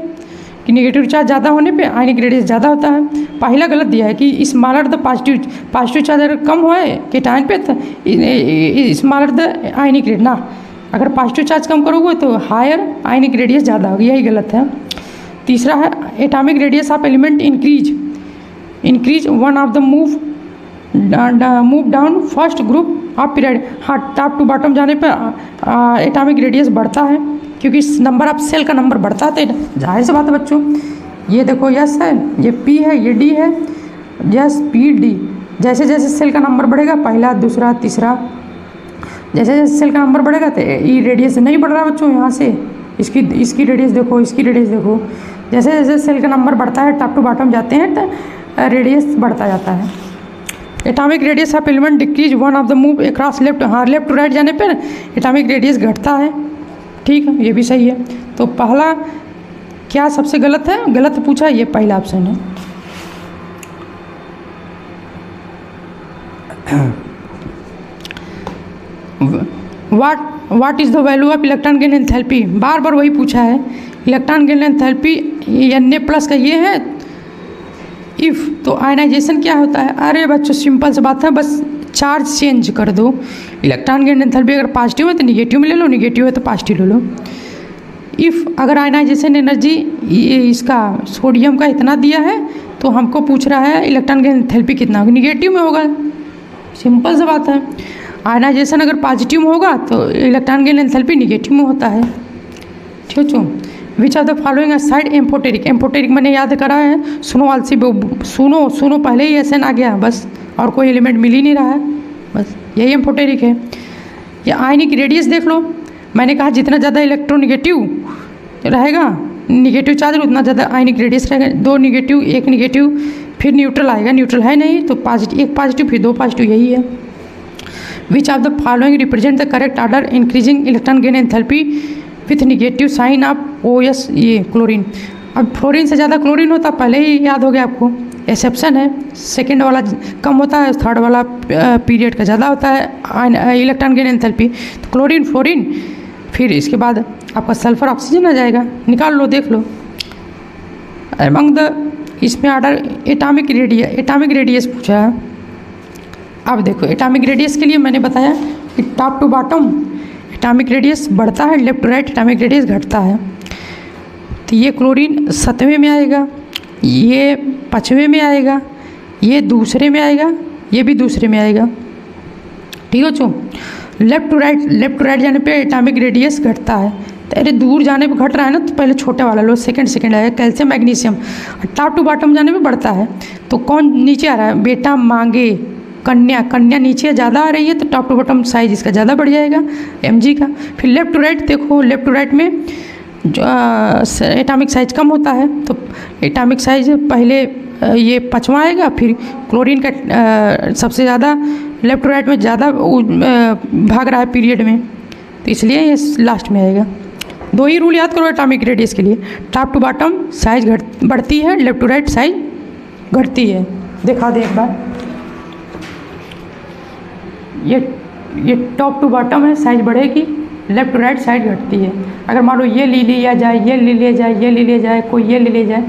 कि निगेटिव चार्ज ज़्यादा होने पे आयनिक रेडियस ज़्यादा होता है। पहला गलत दिया है कि स्मॉलर द पॉजिटिव चार्ज अगर कम हो केटायन पे तो स्मॉलर द आयनिक रेडियस ना, अगर पॉजिटिव चार्ज कम करोगे तो हायर आयनिक रेडियस ज़्यादा होगी, यही गलत है। तीसरा है atomic radius of element increase one of the move down first group of period. हाँ, टॉप टू बॉटम जाने पर एटॉमिक रेडियस बढ़ता है क्योंकि नंबर ऑफ सेल का नंबर बढ़ता है, तो जाहिर सी बात है बच्चों। ये देखो यस है, ये पी है, ये डी है, यस पी डी। जैसे जैसे सेल का नंबर बढ़ेगा, पहला दूसरा तीसरा, जैसे जैसे सेल का नंबर बढ़ेगा तो ये रेडियस नहीं बढ़ रहा बच्चों, यहाँ से इसकी रेडियस देखो, इसकी रेडियस देखो। जैसे जैसे सेल का नंबर बढ़ता है टॉप टू बॉटम जाते हैं तो रेडियस बढ़ता जाता है। Atomic radius of element decrease one of the move across left, हाँ लेफ्ट टू राइट जाने पर एटॉमिक रेडियस घटता है। ठीक है, ये भी सही है। तो पहला क्या सबसे गलत है, गलत पूछा, ये पहला ऑप्शन है। What is the value of electron gain enthalpy, बार बार वही पूछा है। इलेक्ट्रॉन गेन एंथैल्पी Na+ का ये है इफ़, तो आयनाइजेशन क्या होता है, अरे बच्चों सिंपल सी बात है, बस चार्ज चेंज कर दो। इलेक्ट्रॉन गेन एंथैल्पी अगर पॉजिटिव है तो निगेटिव में ले लो, निगेटिव है तो पॉजिटिव ले लो। इफ़ अगर आयनाइजेशन एनर्जी इसका सोडियम का इतना दिया है तो हमको पूछ रहा है इलेक्ट्रॉन गेन एंथैल्पी कितना होगा, निगेटिव में होगा, सिंपल सी बात है। आयनाइजेशन अगर पॉजिटिव में होगा तो इलेक्ट्रॉन गेन एंथैल्पी निगेटिव में होता है। ठीक है, which of the following side amphoteric मैंने याद करा है, सुनो आलसी, सुनो पहले ही एसएन आ गया बस, और कोई एलिमेंट मिल ही नहीं रहा है, बस यही एम्फोटेरिक है। ये आयनिक रेडियस देख लो, मैंने कहा जितना ज़्यादा इलेक्ट्रोनिगेटिव रहेगा निगेटिव चार्ज उतना ज़्यादा आयनिक रेडियस रहेगा। 2 निगेटिव 1 निगेटिव फिर न्यूट्रल आएगा, न्यूट्रल है नहीं तो पॉजिटिव, 1 पॉजिटिव फिर 2 पॉजिटिव, यही है। Which of the following represent the correct order increasing electron gain enthalpy with negative sign of OS, ये क्लोरीन। अब फ्लोरीन से ज़्यादा क्लोरीन होता, पहले ही याद हो गया आपको, एक्सेप्शन है। सेकेंड वाला कम होता है, थर्ड वाला पीरियड का ज़्यादा होता है इलेक्ट्रॉन गेन एंथैल्पी। तो क्लोरीन फ्लोरीन, फिर इसके बाद आपका सल्फर ऑक्सीजन आ जाएगा, निकाल लो देख लो। अमंग द इसमें ऑर्डर एटॉमिक रेडियस पूछा है। अब देखो एटॉमिक रेडियस के लिए मैंने बताया कि top to bottom atomic radius बढ़ता है, left to right atomic radius घटता है। तो ये क्लोरीन 7वें में आएगा, ये 5वें में आएगा, ये दूसरे में आएगा, ये भी दूसरे में आएगा। ठीक है बच्चों, लेफ्ट टू राइट जाने पे एटॉमिक रेडियस घटता है। तो अरे दूर जाने पे घट रहा है ना, तो पहले छोटे वाला लो, सेकंड आएगा calcium magnesium. Top to bottom जाने पे बढ़ता है, तो कौन नीचे आ रहा है, बेटा मांगे कन्या नीचे ज़्यादा आ रही है तो टॉप टू बॉटम साइज इसका ज़्यादा बढ़ जाएगा Mg का। फिर लेफ्ट टू राइट देखो, लेफ्ट टू राइट में जो एटॉमिक साइज कम होता है, तो एटॉमिक साइज पहले ये 5वां आएगा, फिर क्लोरीन का सबसे ज़्यादा लेफ्ट टू राइट में ज़्यादा भाग रहा है पीरियड में, तो इसलिए ये लास्ट में आएगा। 2 ही रूल याद करो एटॉमिक रेडियस के लिए, टॉप टू बॉटम साइज बढ़ती है, लेफ्ट टू राइट साइज घटती है। दिखा दे एक बार, ये टॉप टू बॉटम है, साइज बढ़ेगी, लेफ्ट टू राइट साइड घटती है। अगर मान लो ये ले लिया जाए, ये ले लिया जाए, ये ले लिया जाए, कोई ये ले लिया जाए,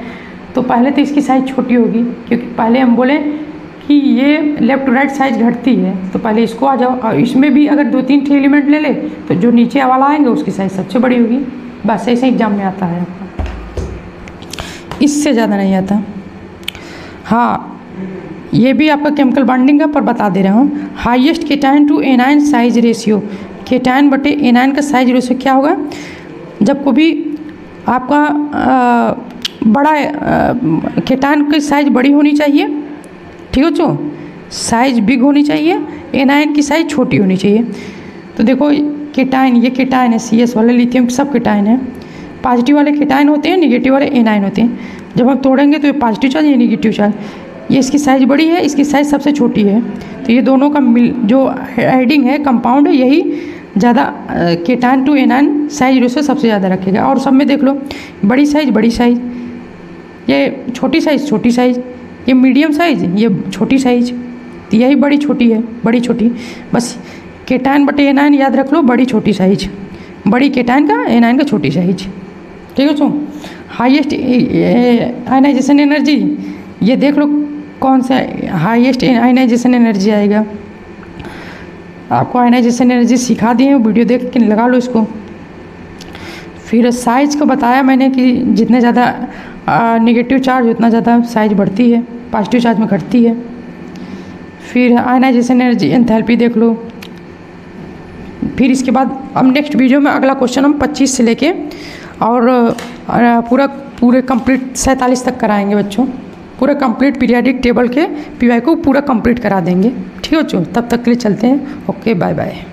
तो पहले तो इसकी साइज़ छोटी होगी, क्योंकि पहले हम बोले कि ये लेफ़्ट टू राइट साइज घटती है, तो पहले इसको आ जाओ। और इसमें भी अगर 2-3 एलिमेंट ले ले तो जो नीचे वाला आएंगे उसकी साइज़ सबसे बड़ी होगी। बस ऐसे एग्जाम में आता है आपका, इससे ज़्यादा नहीं आता। हाँ, ये भी आपका केमिकल बॉन्डिंग का पर बता दे रहा हूँ। Highest cation to anion size ratio, cation बटे एनायन का साइज रेशियो क्या होगा? जब को भी आपका बड़ा केटायन की साइज बड़ी होनी चाहिए, ठीक है बच्चों, साइज बिग होनी चाहिए, एनायन की साइज छोटी होनी चाहिए। तो देखो केटायन, ये केटायन है CS वाले, लिथियम सब केटायन है। पॉजिटिव वाले केटायन होते हैं, नेगेटिव वाले एनायन होते हैं। जब हम तोड़ेंगे तो ये पॉजिटिव चार्ज, ये नेगेटिव चार्ज, ये इसकी साइज़ बड़ी है, इसकी साइज़ सबसे छोटी है। तो ये दोनों का जो एडिंग है, कंपाउंड है, यही ज़्यादा cation to anion size ratio सबसे ज़्यादा रखेगा। और सब में देख लो, बड़ी साइज़, ये छोटी साइज़, ये मीडियम साइज़, ये छोटी साइज़, तो यही बड़ी छोटी। बस केटायन बटे एनायन याद रख लो, बड़ी छोटी साइज, बड़ी केटायन का, एनायन का छोटी साइज, ठीक है बच्चों। हाईएस्ट आयनाइजेशन एनर्जी, ये देख लो कौन सा हाईएस्ट आयनाइजेशन एनर्जी आएगा। आपको आयनाइजेशन एनर्जी सिखा दिए, वीडियो देख के लगा लो इसको। फिर साइज को बताया मैंने कि जितने ज़्यादा नेगेटिव चार्ज उतना ज़्यादा साइज बढ़ती है, पॉजिटिव चार्ज में घटती है। फिर आयनाइजेशन एनर्जी, एंथैल्पी देख लो। फिर इसके बाद अब नेक्स्ट वीडियो में अगला क्वेश्चन हम 25 से लेके और पूरे कंप्लीट 47 तक कराएंगे बच्चों। पूरे कंप्लीट पीरियाडिक टेबल के PY को पूरा कंप्लीट करा देंगे, ठीक है बच्चों। तब तक के लिए चलते हैं, ओके, बाय बाय।